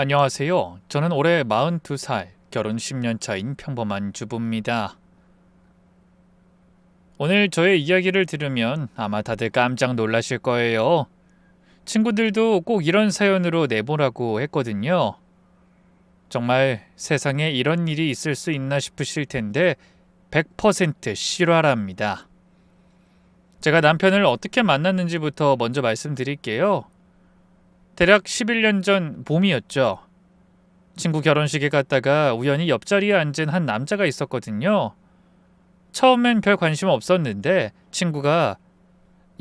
안녕하세요. 저는 올해 42살, 결혼 10년 차인 평범한 주부입니다. 오늘 저의 이야기를 들으면 아마 다들 깜짝 놀라실 거예요. 친구들도 꼭 이런 사연으로 내보라고 했거든요. 정말 세상에 이런 일이 있을 수 있나 싶으실 텐데 100% 실화랍니다. 제가 남편을 어떻게 만났는지부터 먼저 말씀드릴게요. 대략 11년 전 봄이었죠. 친구 결혼식에 갔다가 우연히 옆자리에 앉은 한 남자가 있었거든요. 처음엔 별 관심 없었는데 친구가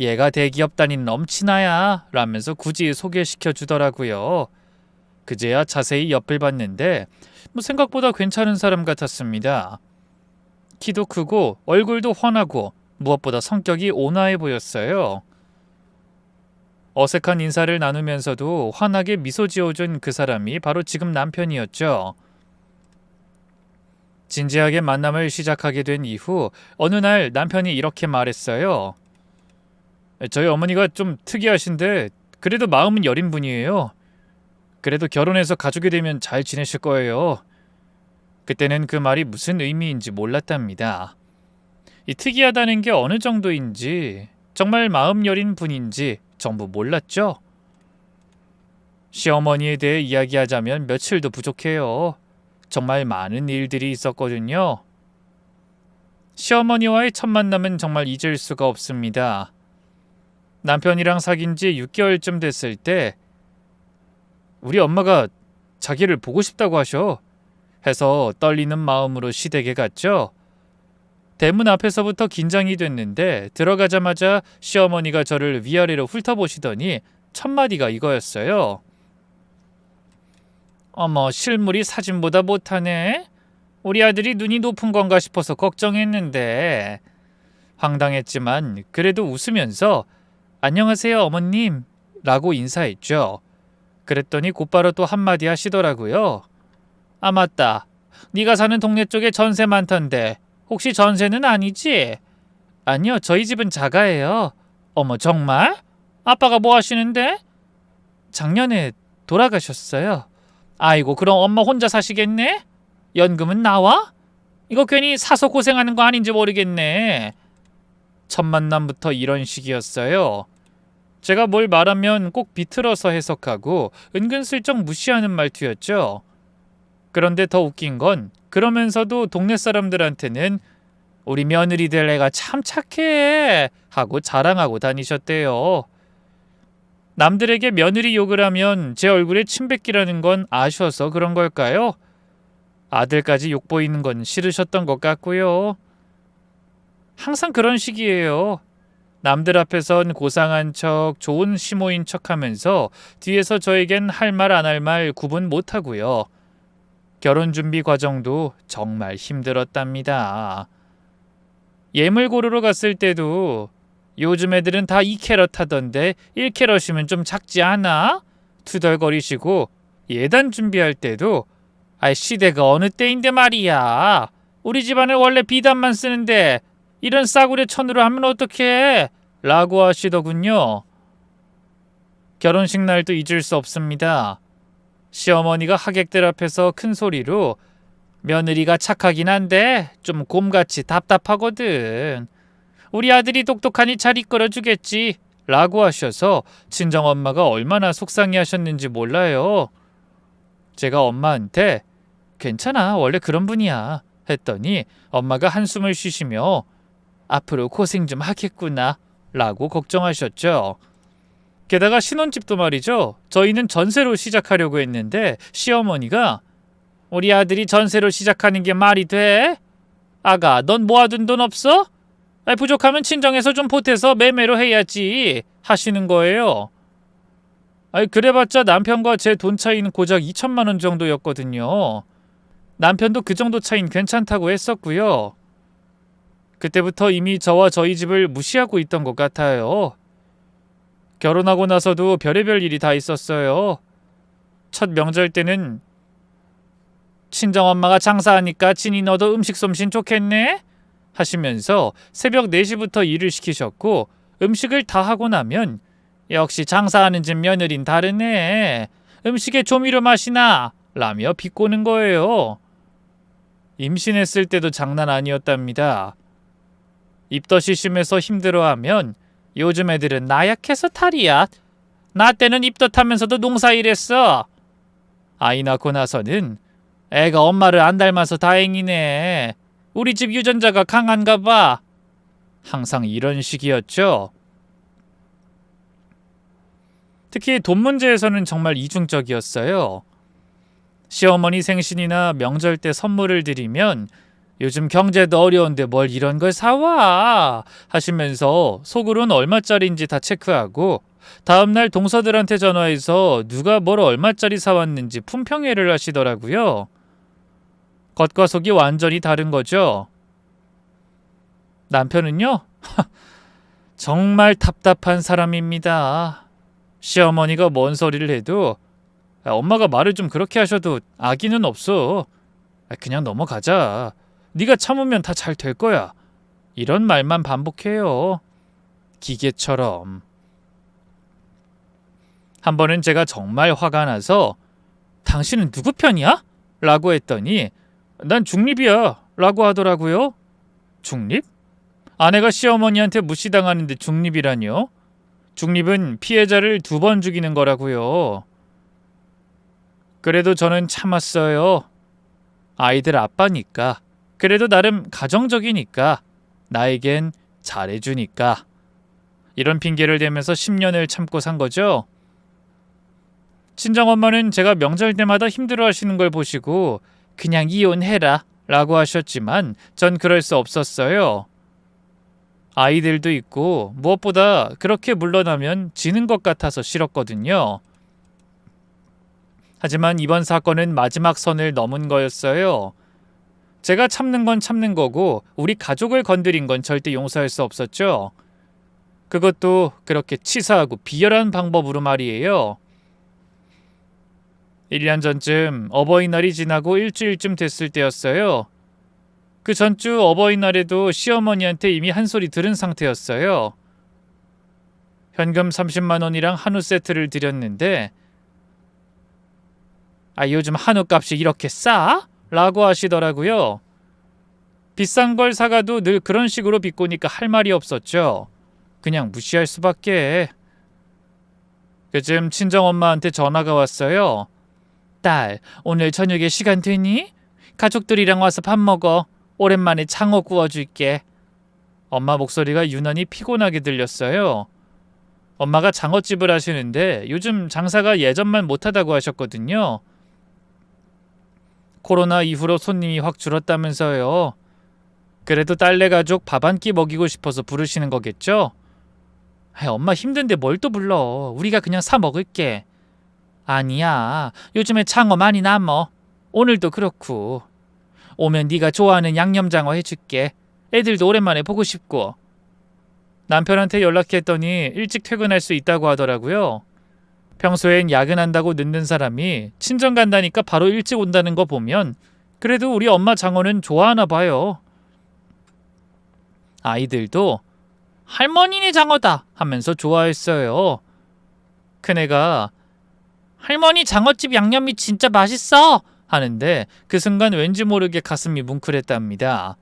얘가 대기업 다닌 넘치나야 라면서 굳이 소개시켜 주더라고요. 그제야 자세히 옆을 봤는데 생각보다 괜찮은 사람 같았습니다. 키도 크고 얼굴도 훤하고 무엇보다 성격이 온화해 보였어요. 어색한 인사를 나누면서도 환하게 미소 지어준 그 사람이 바로 지금 남편이었죠. 진지하게 만남을 시작하게 된 이후 어느 날 남편이 이렇게 말했어요. 저희 어머니가 좀 특이하신데 그래도 마음은 여린 분이에요. 그래도 결혼해서 가족이 되면 잘 지내실 거예요. 그때는 그 말이 무슨 의미인지 몰랐답니다. 이 특이하다는 게 어느 정도인지, 정말 마음 여린 분인지 전부 몰랐죠. 시어머니에 대해 이야기하자면 며칠도 부족해요. 정말 많은 일들이 있었거든요. 시어머니와의 첫 만남은 정말 잊을 수가 없습니다. 남편이랑 사귄 지 6개월쯤 됐을 때 우리 엄마가 자기를 보고 싶다고 하셔 해서 떨리는 마음으로 시댁에 갔죠. 대문 앞에서부터 긴장이 됐는데 들어가자마자 시어머니가 저를 위아래로 훑어보시더니 첫 마디가 이거였어요. 어머, 실물이 사진보다 못하네. 우리 아들이 눈이 높은 건가 싶어서 걱정했는데. 황당했지만 그래도 웃으면서 안녕하세요 어머님 라고 인사했죠. 그랬더니 곧바로 또 한마디 하시더라고요. 아 맞다. 네가 사는 동네 쪽에 전세 많던데 혹시 전세는 아니지? 아니요, 저희 집은 자가예요. 어머 정말? 아빠가 뭐 하시는데? 작년에 돌아가셨어요. 아이고 그럼 엄마 혼자 사시겠네? 연금은 나와? 이거 괜히 사서 고생하는 거 아닌지 모르겠네. 첫 만남부터 이런 식이었어요. 제가 뭘 말하면 꼭 비틀어서 해석하고 은근슬쩍 무시하는 말투였죠. 그런데 더 웃긴 건 그러면서도 동네 사람들한테는 우리 며느리 될 애가 참 착해 하고 자랑하고 다니셨대요. 남들에게 며느리 욕을 하면 제 얼굴에 침 뱉기라는 건 아셔서 그런 걸까요? 아들까지 욕 보이는 건 싫으셨던 것 같고요. 항상 그런 식이에요. 남들 앞에선 고상한 척, 좋은 시모인 척하면서 뒤에서 저에겐 할 말 안 할 말 구분 못하고요. 결혼 준비 과정도 정말 힘들었답니다. 예물 고르러 갔을 때도 요즘 애들은 다 2캐럿 하던데 1캐럿이면 좀 작지 않아? 투덜거리시고 예단 준비할 때도 시대가 어느 때인데 말이야. 우리 집안은 원래 비단만 쓰는데 이런 싸구려 천으로 하면 어떡해? 라고 하시더군요. 결혼식 날도 잊을 수 없습니다. 시어머니가 하객들 앞에서 큰 소리로 며느리가 착하긴 한데 좀 곰같이 답답하거든. 우리 아들이 똑똑하니 잘 이끌어주겠지 라고 하셔서 친정엄마가 얼마나 속상해 하셨는지 몰라요. 제가 엄마한테 괜찮아 원래 그런 분이야 했더니 엄마가 한숨을 쉬시며 앞으로 고생 좀 하겠구나 라고 걱정하셨죠. 게다가 신혼집도 말이죠. 저희는 전세로 시작하려고 했는데 시어머니가 우리 아들이 전세로 시작하는 게 말이 돼? 아가 넌 모아둔 돈 없어? 부족하면 친정에서 좀 보태서 매매로 해야지 하시는 거예요. 그래봤자 남편과 제 돈 차이는 고작 2천만 원 정도였거든요. 남편도 그 정도 차이는 괜찮다고 했었고요. 그때부터 이미 저와 저희 집을 무시하고 있던 것 같아요. 결혼하고 나서도 별의별 일이 다 있었어요. 첫 명절 때는 친정엄마가 장사하니까 진이 너도 음식 솜씨 좋겠네? 하시면서 새벽 4시부터 일을 시키셨고 음식을 다 하고 나면 역시 장사하는 집 며느린 다르네. 음식에 조미료 맛이나 라며 비꼬는 거예요. 임신했을 때도 장난 아니었답니다. 입덧이 심해서 힘들어하면 요즘 애들은 나 약해서 탈이야. 나 때는 입덧하면서도 농사일했어. 아이 낳고 나서는 애가 엄마를 안 닮아서 다행이네. 우리 집 유전자가 강한가 봐. 항상 이런 식이었죠. 특히 돈 문제에서는 정말 이중적이었어요. 시어머니 생신이나 명절 때 선물을 드리면 요즘 경제도 어려운데 뭘 이런 걸 사와 하시면서 속으로는 얼마짜리인지 다 체크하고 다음날 동서들한테 전화해서 누가 뭘 얼마짜리 사왔는지 품평회를 하시더라고요. 겉과 속이 완전히 다른 거죠. 남편은요? 정말 답답한 사람입니다. 시어머니가 뭔 소리를 해도 엄마가 말을 좀 그렇게 하셔도 악의는 없어. 그냥 넘어가자. 네가 참으면 다 잘 될 거야. 이런 말만 반복해요. 기계처럼. 한 번은 제가 정말 화가 나서 당신은 누구 편이야? 라고 했더니 난 중립이야 라고 하더라고요. 중립? 아내가 시어머니한테 무시당하는데 중립이라뇨? 중립은 피해자를 2번 죽이는 거라고요. 그래도 저는 참았어요. 아이들 아빠니까. 그래도 나름 가정적이니까. 나에겐 잘해주니까. 이런 핑계를 대면서 10년을 참고 산 거죠. 친정엄마는 제가 명절 때마다 힘들어하시는 걸 보시고 그냥 이혼해라 라고 하셨지만 전 그럴 수 없었어요. 아이들도 있고 무엇보다 그렇게 물러나면 지는 것 같아서 싫었거든요. 하지만 이번 사건은 마지막 선을 넘은 거였어요. 제가 참는 건 참는 거고 우리 가족을 건드린 건 절대 용서할 수 없었죠. 그것도 그렇게 치사하고 비열한 방법으로 말이에요. 1년 전쯤 어버이날이 지나고 일주일쯤 됐을 때였어요. 그 전주 어버이날에도 시어머니한테 이미 한 소리 들은 상태였어요. 현금 30만 원이랑 한우 세트를 드렸는데 요즘 한우 값이 이렇게 싸? 라고 하시더라고요. 비싼 걸 사가도 늘 그런 식으로 비꼬니까 할 말이 없었죠. 그냥 무시할 수밖에. 그쯤 친정엄마한테 전화가 왔어요. 딸, 오늘 저녁에 시간 되니? 가족들이랑 와서 밥 먹어. 오랜만에 장어 구워줄게. 엄마 목소리가 유난히 피곤하게 들렸어요. 엄마가 장어집을 하시는데 요즘 장사가 예전만 못하다고 하셨거든요. 코로나 이후로 손님이 확 줄었다면서요. 그래도 딸네 가족 밥 한 끼 먹이고 싶어서 부르시는 거겠죠? 엄마 힘든데 뭘 또 불러. 우리가 그냥 사 먹을게. 아니야. 요즘에 장어 많이 남어. 오늘도 그렇고. 오면 네가 좋아하는 양념장어 해줄게. 애들도 오랜만에 보고 싶고. 남편한테 연락했더니 일찍 퇴근할 수 있다고 하더라고요. 평소엔 야근한다고 늦는 사람이 친정 간다니까 바로 일찍 온다는 거 보면 그래도 우리 엄마 장어는 좋아하나 봐요. 아이들도 할머니네 장어다 하면서 좋아했어요. 큰애가 할머니 장어집 양념이 진짜 맛있어 하는데 그 순간 왠지 모르게 가슴이 뭉클했답니다.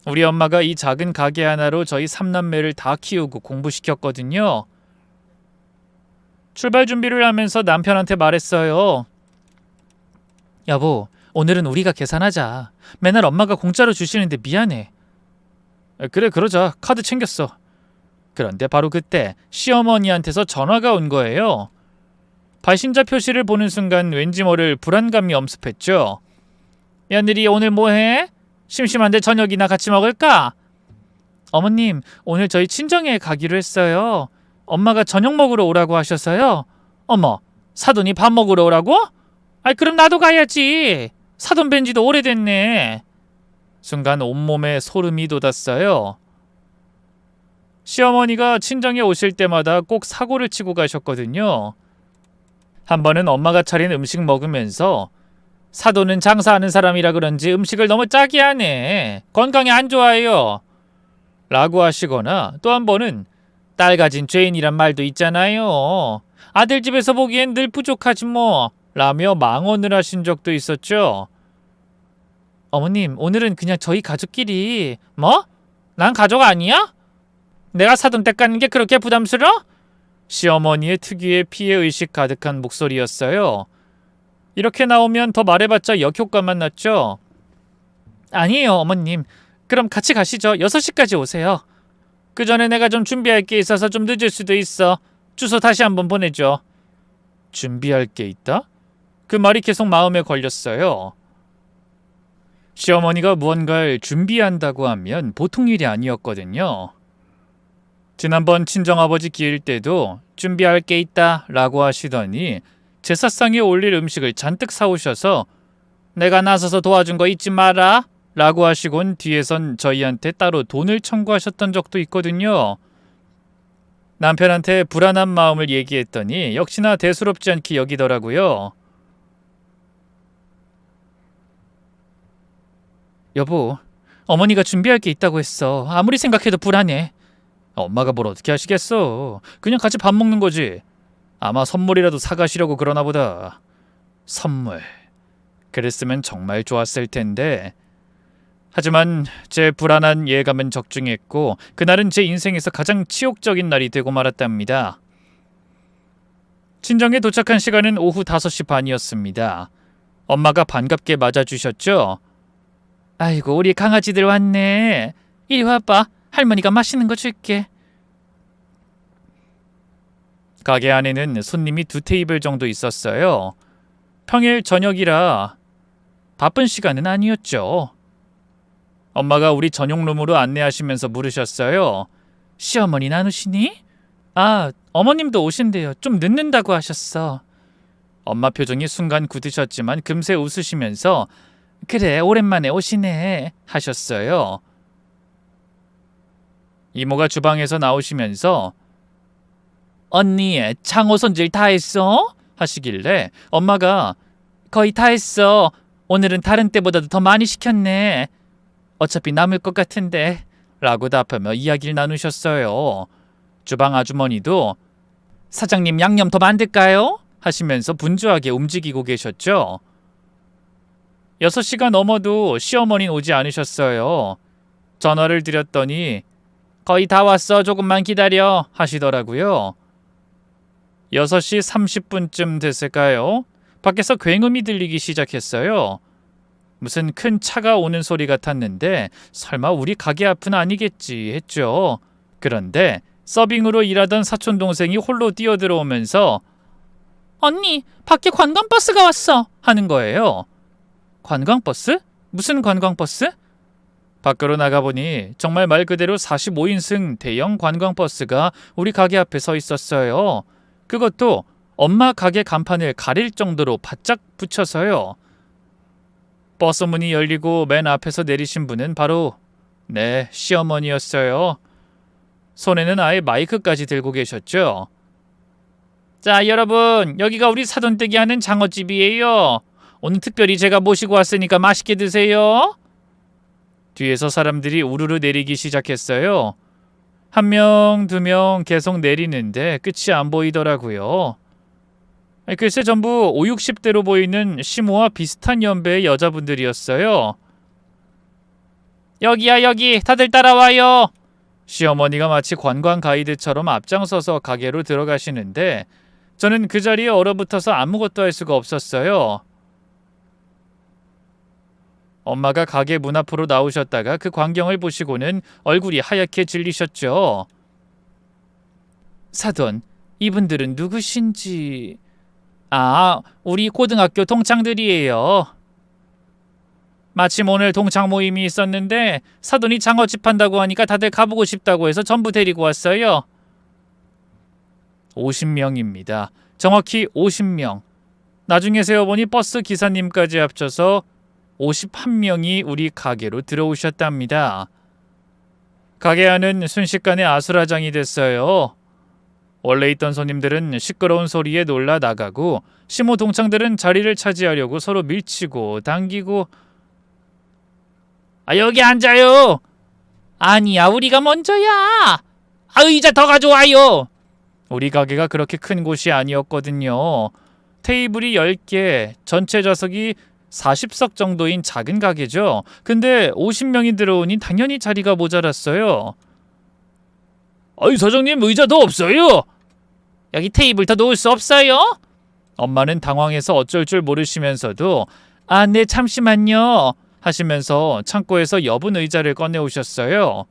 우리 엄마가 이 작은 가게 하나로 저희 3남매를 다 키우고 공부시켰거든요. 출발 준비를 하면서 남편한테 말했어요. 여보, 오늘은 우리가 계산하자. 맨날 엄마가 공짜로 주시는데 미안해. 그래, 그러자. 카드 챙겼어. 그런데 바로 그때 시어머니한테서 전화가 온 거예요. 발신자 표시를 보는 순간 왠지 모를 불안감이 엄습했죠. 며느리 오늘 뭐해? 심심한데 저녁이나 같이 먹을까? 어머님, 오늘 저희 친정에 가기로 했어요. 엄마가 저녁 먹으러 오라고 하셔서요. 어머, 사돈이 밥 먹으러 오라고? 그럼 나도 가야지. 사돈 뵌 지도 오래됐네. 순간 온몸에 소름이 돋았어요. 시어머니가 친정에 오실 때마다 꼭 사고를 치고 가셨거든요. 한 번은 엄마가 차린 음식 먹으면서 사돈은 장사하는 사람이라 그런지 음식을 너무 짜게 하네. 건강에 안 좋아요. 라고 하시거나 또 한 번은 딸 가진 죄인이란 말도 있잖아요. 아들 집에서 보기엔 늘 부족하지 뭐 라며 망언을 하신 적도 있었죠. 어머님, 오늘은 그냥 저희 가족끼리. 뭐? 난 가족 아니야? 내가 사돈 댁 가는 게 그렇게 부담스러워? 시어머니의 특유의 피해의식 가득한 목소리였어요. 이렇게 나오면 더 말해봤자 역효과만 났죠. 아니에요, 어머님. 그럼 같이 가시죠. 6시까지 오세요. 그 전에 내가 좀 준비할 게 있어서 좀 늦을 수도 있어. 주소 다시 한번 보내줘. 준비할 게 있다? 그 말이 계속 마음에 걸렸어요. 시어머니가 무언가를 준비한다고 하면 보통 일이 아니었거든요. 지난번 친정아버지 기일 때도 준비할 게 있다 라고 하시더니 제사상에 올릴 음식을 잔뜩 사오셔서 내가 나서서 도와준 거 잊지 마라 라고 하시곤 뒤에선 저희한테 따로 돈을 청구하셨던 적도 있거든요. 남편한테 불안한 마음을 얘기했더니 역시나 대수롭지 않게 여기더라고요. 여보, 어머니가 준비할 게 있다고 했어. 아무리 생각해도 불안해. 엄마가 뭘 어떻게 하시겠어. 그냥 같이 밥 먹는 거지. 아마 선물이라도 사가시려고 그러나 보다. 선물. 그랬으면 정말 좋았을 텐데. 하지만 제 불안한 예감은 적중했고 그날은 제 인생에서 가장 치욕적인 날이 되고 말았답니다. 친정에 도착한 시간은 오후 5시 반이었습니다. 엄마가 반갑게 맞아주셨죠. 아이고, 우리 강아지들 왔네. 이리 와봐. 할머니가 맛있는 거 줄게. 가게 안에는 손님이 2테이블 정도 있었어요. 평일 저녁이라 바쁜 시간은 아니었죠. 엄마가 우리 전용룸으로 안내하시면서 물으셨어요. 시어머니 나누시니? 아, 어머님도 오신대요. 좀 늦는다고 하셨어. 엄마 표정이 순간 굳으셨지만 금세 웃으시면서 그래, 오랜만에 오시네 하셨어요. 이모가 주방에서 나오시면서 언니, 장어 손질 다 했어? 하시길래 엄마가 거의 다 했어. 오늘은 다른 때보다도 더 많이 시켰네. 어차피 남을 것 같은데 라고 답하며 이야기를 나누셨어요. 주방 아주머니도 사장님 양념 더 만들까요? 하시면서 분주하게 움직이고 계셨죠. 6시가 넘어도 시어머니는 오지 않으셨어요. 전화를 드렸더니 거의 다 왔어. 조금만 기다려 하시더라고요. 6시 30분쯤 됐을까요? 밖에서 굉음이 들리기 시작했어요. 무슨 큰 차가 오는 소리 같았는데 설마 우리 가게 앞은 아니겠지 했죠. 그런데 서빙으로 일하던 사촌동생이 홀로 뛰어들어오면서 언니, 밖에 관광버스가 왔어 하는 거예요. 관광버스? 무슨 관광버스? 밖으로 나가보니 정말 말 그대로 45인승 대형 관광버스가 우리 가게 앞에 서 있었어요. 그것도 엄마 가게 간판을 가릴 정도로 바짝 붙여서요. 버스 문이 열리고 맨 앞에서 내리신 분은 바로 네, 시어머니였어요. 손에는 아예 마이크까지 들고 계셨죠. 자, 여러분, 여기가 우리 사돈댁이 하는 장어집이에요. 오늘 특별히 제가 모시고 왔으니까 맛있게 드세요. 뒤에서 사람들이 우르르 내리기 시작했어요. 1명, 2명 계속 내리는데 끝이 안 보이더라고요. 글쎄 전부 5, 60대로 보이는 시모와 비슷한 연배의 여자분들이었어요. 여기야, 여기. 다들 따라와요. 시어머니가 마치 관광 가이드처럼 앞장서서 가게로 들어가시는데 저는 그 자리에 얼어붙어서 아무것도 할 수가 없었어요. 엄마가 가게 문 앞으로 나오셨다가 그 광경을 보시고는 얼굴이 하얗게 질리셨죠. 사돈, 이분들은 누구신지... 아, 우리 고등학교 동창들이에요. 마침 오늘 동창 모임이 있었는데 사돈이 장어집 한다고 하니까 다들 가보고 싶다고 해서 전부 데리고 왔어요. 50명입니다. 정확히 50명. 나중에 세어보니 버스 기사님까지 합쳐서 51명이 우리 가게로 들어오셨답니다. 가게 안은 순식간에 아수라장이 됐어요. 원래 있던 손님들은 시끄러운 소리에 놀라 나가고 시모 동창들은 자리를 차지하려고 서로 밀치고 당기고 아, 여기 앉아요. 아니야, 우리가 먼저야. 아, 의자 더 가져와요. 우리 가게가 그렇게 큰 곳이 아니었거든요. 테이블이 10개, 전체 좌석이 40석 정도인 작은 가게죠. 근데 50명이 들어오니 당연히 자리가 모자랐어요. 아이, 사장님, 의자 더 없어요? 여기 테이블 더 놓을 수 없어요? 엄마는 당황해서 어쩔 줄 모르시면서도 아, 네, 잠시만요 하시면서 창고에서 여분 의자를 꺼내오셨어요.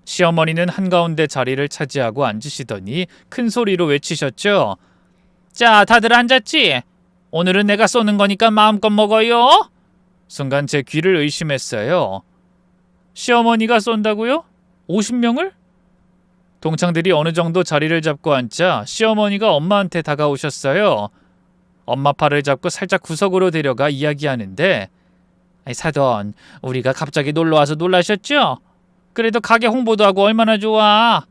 시어머니는 한가운데 자리를 차지하고 앉으시더니 큰 소리로 외치셨죠. 자, 다들 앉았지? 오늘은 내가 쏘는 거니까 마음껏 먹어요. 순간 제 귀를 의심했어요. 시어머니가 쏜다고요? 50명을? 동창들이 어느 정도 자리를 잡고 앉자 시어머니가 엄마한테 다가오셨어요. 엄마 팔을 잡고 살짝 구석으로 데려가 이야기하는데 사돈, 우리가 갑자기 놀러와서 놀라셨죠? 그래도 가게 홍보도 하고 얼마나 좋아.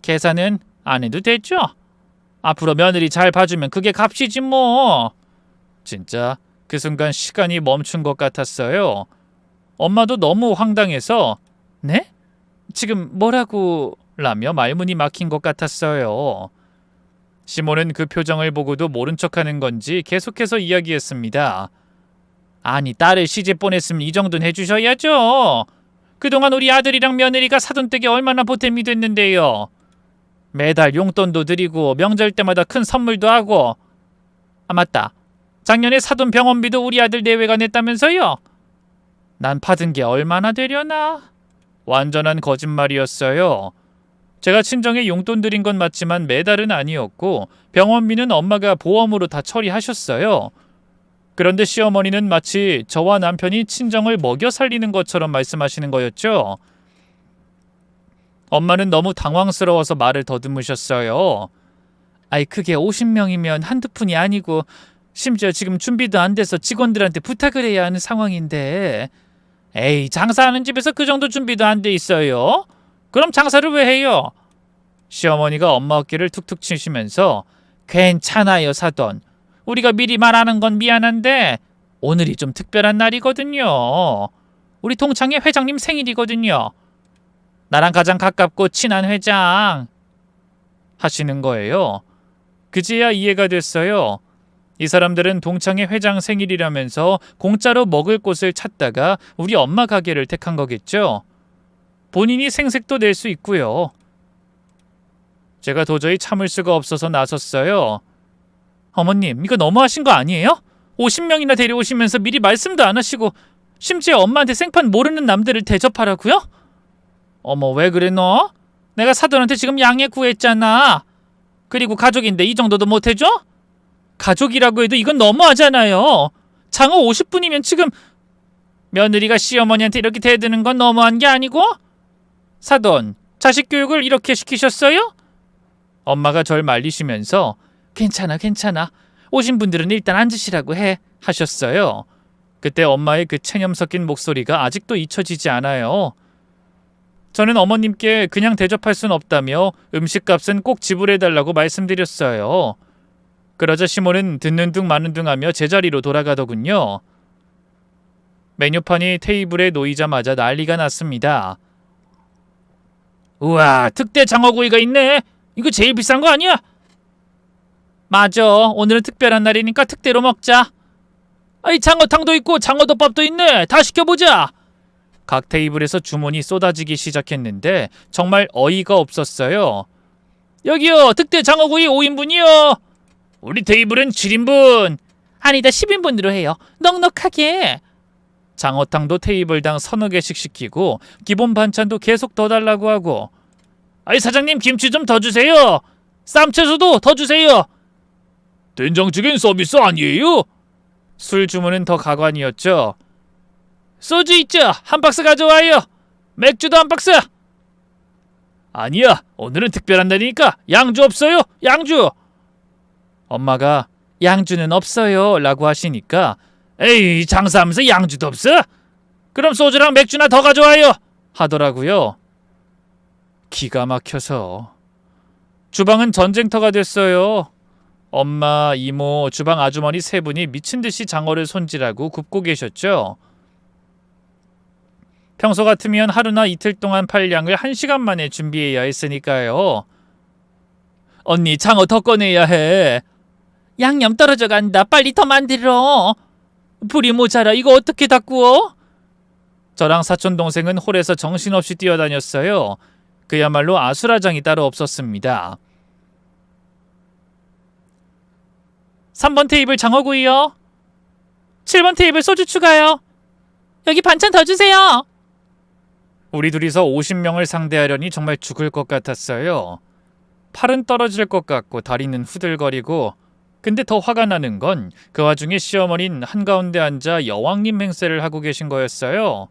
계산은 안 해도 됐죠? 앞으로 며느리 잘 봐주면 그게 값이지 뭐. 진짜 그 순간 시간이 멈춘 것 같았어요. 엄마도 너무 황당해서 네? 지금 뭐라고? 라며 말문이 막힌 것 같았어요. 시몬은 그 표정을 보고도 모른 척하는 건지 계속해서 이야기했습니다. 아니, 딸을 시집 보냈으면 이 정도는 해주셔야죠. 그동안 우리 아들이랑 며느리가 사돈댁에 얼마나 보탬이 됐는데요. 매달 용돈도 드리고 명절 때마다 큰 선물도 하고. 아, 맞다. 작년에 사돈 병원비도 우리 아들 내외가 냈다면서요? 난 받은 게 얼마나 되려나? 완전한 거짓말이었어요. 제가 친정에 용돈 드린 건 맞지만 매달은 아니었고 병원비는 엄마가 보험으로 다 처리하셨어요. 그런데 시어머니는 마치 저와 남편이 친정을 먹여 살리는 것처럼 말씀하시는 거였죠. 엄마는 너무 당황스러워서 말을 더듬으셨어요. 아이, 그게 50명이면 한두 푼이 아니고 심지어 지금 준비도 안 돼서 직원들한테 부탁을 해야 하는 상황인데. 에이, 장사하는 집에서 그 정도 준비도 안 돼 있어요? 그럼 장사를 왜 해요? 시어머니가 엄마 어깨를 툭툭 치시면서 괜찮아요, 사돈. 우리가 미리 말하는 건 미안한데 오늘이 좀 특별한 날이거든요. 우리 동창회 회장님 생일이거든요. 나랑 가장 가깝고 친한 회장 하시는 거예요. 그제야 이해가 됐어요. 이 사람들은 동창회 회장 생일이라면서 공짜로 먹을 곳을 찾다가 우리 엄마 가게를 택한 거겠죠. 본인이 생색도 낼 수 있고요. 제가 도저히 참을 수가 없어서 나섰어요. 어머님, 이거 너무하신 거 아니에요? 50명이나 데려오시면서 미리 말씀도 안 하시고 심지어 엄마한테 생판 모르는 남들을 대접하라고요? 어머, 왜 그래 너? 내가 사돈한테 지금 양해 구했잖아. 그리고 가족인데 이 정도도 못 해줘? 가족이라고 해도 이건 너무하잖아요. 장어 50분이면 지금 며느리가 시어머니한테 이렇게 대드는 건 너무한 게 아니고? 사돈, 자식 교육을 이렇게 시키셨어요? 엄마가 절 말리시면서 괜찮아, 오신 분들은 일단 앉으시라고 해 하셨어요. 그때 엄마의 그 체념 섞인 목소리가 아직도 잊혀지지 않아요. 저는 어머님께 그냥 대접할 순 없다며 음식값은 꼭 지불해달라고 말씀드렸어요. 그러자 시몬은 듣는 둥 마는 둥 하며 제자리로 돌아가더군요. 메뉴판이 테이블에 놓이자마자 난리가 났습니다. 우와, 특대 장어구이가 있네. 이거 제일 비싼 거 아니야? 맞아, 오늘은 특별한 날이니까 특대로 먹자. 아이, 장어탕도 있고 장어덮밥도 있네. 다 시켜보자. 각 테이블에서 주문이 쏟아지기 시작했는데 정말 어이가 없었어요. 여기요, 특대 장어구이 5인분이요. 우리 테이블은 7인분. 아니다, 10인분으로 해요. 넉넉하게. 장어탕도 테이블당 서너 개씩 시키고 기본 반찬도 계속 더 달라고 하고. 아이, 사장님, 김치 좀 더 주세요. 쌈채소도 더 주세요. 된장찌개는 서비스 아니에요? 술 주문은 더 가관이었죠. 소주 있죠? 한 박스 가져와요. 맥주도 한 박스. 아니야, 오늘은 특별한 날이니까 양주 없어요? 양주. 엄마가 양주는 없어요 라고 하시니까 에이, 장사하면서 양주도 없어? 그럼 소주랑 맥주나 더 가져와요 하더라고요. 기가 막혀서. 주방은 전쟁터가 됐어요. 엄마, 이모, 주방 아주머니 세 분이 미친 듯이 장어를 손질하고 굽고 계셨죠. 평소 같으면 하루나 이틀 동안 팔 양을 1시간 만에 준비해야 했으니까요. 언니, 장어 더 꺼내야 해. 양념 떨어져 간다. 빨리 더 만들어. 불이 모자라. 이거 어떻게 다 구워? 저랑 사촌 동생은 홀에서 정신없이 뛰어다녔어요. 그야말로 아수라장이 따로 없었습니다. 3번 테이블 장어구이요. 7번 테이블 소주 추가요. 여기 반찬 더 주세요. 우리 둘이서 50명을 상대하려니 정말 죽을 것 같았어요. 팔은 떨어질 것 같고 다리는 후들거리고, 근데 더 화가 나는 건 그 와중에 시어머니는 한가운데 앉아 여왕님 행세를 하고 계신 거였어요.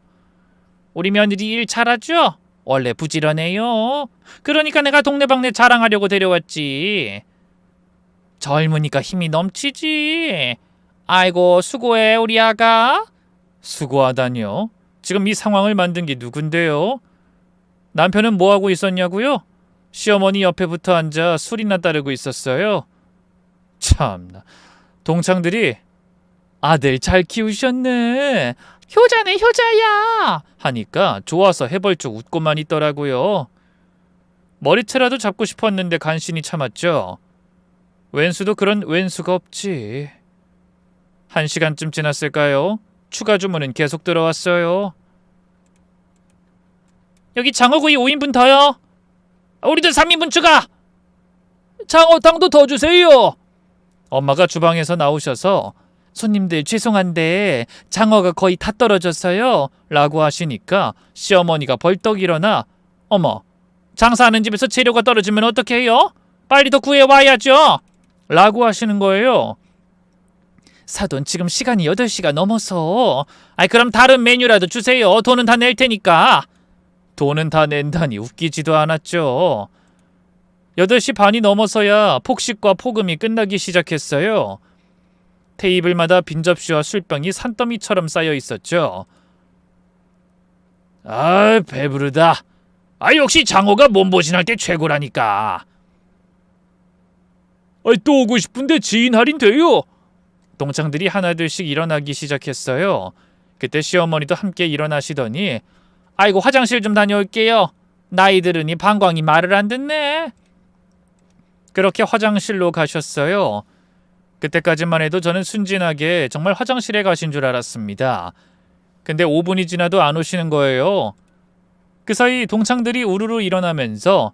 우리 며느리 일 잘하죠? 원래 부지런해요. 그러니까 내가 동네방네 자랑하려고 데려왔지. 젊으니까 힘이 넘치지. 아이고 수고해 우리 아가. 수고하다니요? 지금 이 상황을 만든 게 누군데요? 남편은 뭐하고 있었냐고요? 시어머니 옆에 붙어 앉아 술이나 따르고 있었어요. 참나. 동창들이 아들 잘 키우셨네. 효자네 효자야. 하니까 좋아서 해벌쭉 웃고만 있더라고요. 머리채라도 잡고 싶었는데 간신히 참았죠. 웬수도 그런 웬수가 없지. 1시간쯤 지났을까요? 추가 주문은 계속 들어왔어요. 여기 장어구이 5인분 더요. 우리도 3인분 추가. 장어탕도 더 주세요. 엄마가 주방에서 나오셔서 손님들 죄송한데 장어가 거의 다 떨어졌어요 라고 하시니까 시어머니가 벌떡 일어나 어머, 장사하는 집에서 재료가 떨어지면 어떻게 해요? 빨리 더 구해와야죠 라고 하시는 거예요. 사돈 지금 시간이 8시가 넘어서. 그럼 다른 메뉴라도 주세요. 돈은 다 낼 테니까. 돈은 다 낸다니 웃기지도 않았죠. 8시 반이 넘어서야 폭식과 폭음이 끝나기 시작했어요. 테이블마다 빈 접시와 술병이 산더미처럼 쌓여 있었죠. 배부르다. 역시 장어가 몸보신할 때 최고라니까. 또 오고 싶은데 지인 할인 돼요. 동창들이 하나둘씩 일어나기 시작했어요. 그때 시어머니도 함께 일어나시더니 아이고 화장실 좀 다녀올게요. 나이 들으니 방광이 말을 안 듣네. 그렇게 화장실로 가셨어요. 그때까지만 해도 저는 순진하게 정말 화장실에 가신 줄 알았습니다. 근데 5분이 지나도 안 오시는 거예요. 그 사이 동창들이 우르르 일어나면서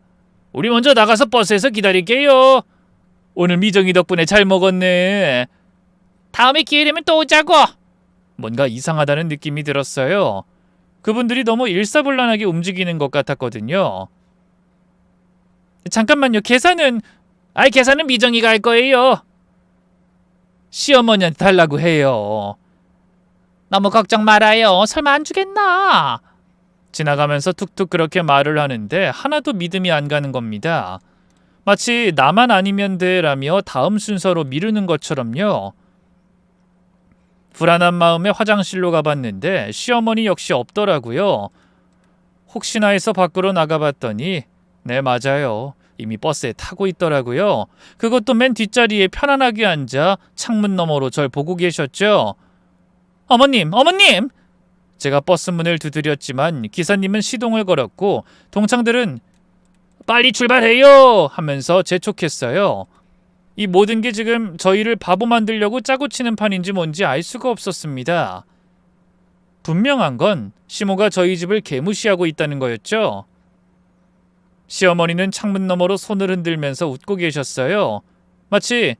우리 먼저 나가서 버스에서 기다릴게요. 오늘 미정이 덕분에 잘 먹었네. 다음에 기회 되면 또 오자고. 뭔가 이상하다는 느낌이 들었어요. 그분들이 너무 일사불란하게 움직이는 것 같았거든요. 잠깐만요. 계산은 미정이가 할 거예요. 시어머니한테 달라고 해요. 너무 걱정 말아요. 설마 안 주겠나? 지나가면서 툭툭 그렇게 말을 하는데 하나도 믿음이 안 가는 겁니다. 마치 나만 아니면 돼라며 다음 순서로 미루는 것처럼요. 불안한 마음에 화장실로 가봤는데 시어머니 역시 없더라고요. 혹시나 해서 밖으로 나가봤더니 네 맞아요. 이미 버스에 타고 있더라고요. 그것도 맨 뒷자리에 편안하게 앉아 창문 너머로 절 보고 계셨죠. 어머님! 제가 버스 문을 두드렸지만 기사님은 시동을 걸었고 동창들은 빨리 출발해요! 하면서 재촉했어요. 이 모든 게 지금 저희를 바보 만들려고 짜고 치는 판인지 뭔지 알 수가 없었습니다. 분명한 건 시모가 저희 집을 개무시하고 있다는 거였죠. 시어머니는 창문 너머로 손을 흔들면서 웃고 계셨어요. 마치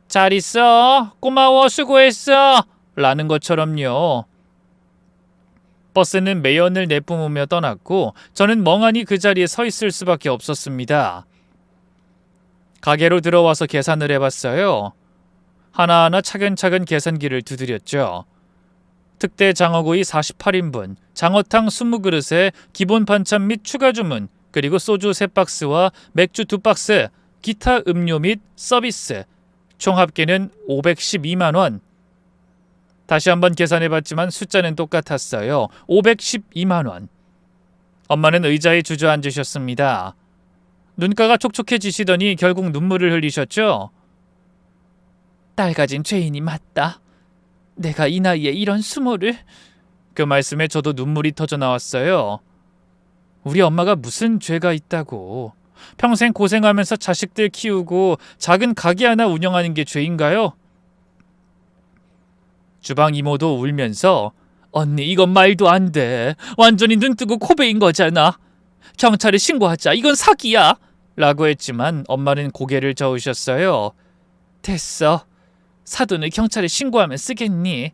잘 있어, 고마워, 수고했어 라는 것처럼요. 버스는 매연을 내뿜으며 떠났고 저는 멍하니 그 자리에 서 있을 수밖에 없었습니다. 가게로 들어와서 계산을 해봤어요. 하나하나 차근차근 계산기를 두드렸죠. 특대 장어구이 48인분, 장어탕 20그릇에 기본 반찬 및 추가 주문, 그리고 소주 3박스와 맥주 2박스, 기타 음료 및 서비스, 총 합계는 512만 원. 다시 한번 계산해봤지만 숫자는 똑같았어요. 512만 원. 엄마는 의자에 주저앉으셨습니다. 눈가가 촉촉해지시더니 결국 눈물을 흘리셨죠. 딸 가진 죄인이 맞다. 내가 이 나이에 이런 수모를. 그 말씀에 저도 눈물이 터져 나왔어요. 우리 엄마가 무슨 죄가 있다고. 평생 고생하면서 자식들 키우고 작은 가게 하나 운영하는 게 죄인가요? 주방 이모도 울면서 언니 이건 말도 안 돼. 완전히 눈 뜨고 코베인 거잖아. 경찰에 신고하자. 이건 사기야. 라고 했지만 엄마는 고개를 저으셨어요. 됐어. 사돈을 경찰에 신고하면 쓰겠니?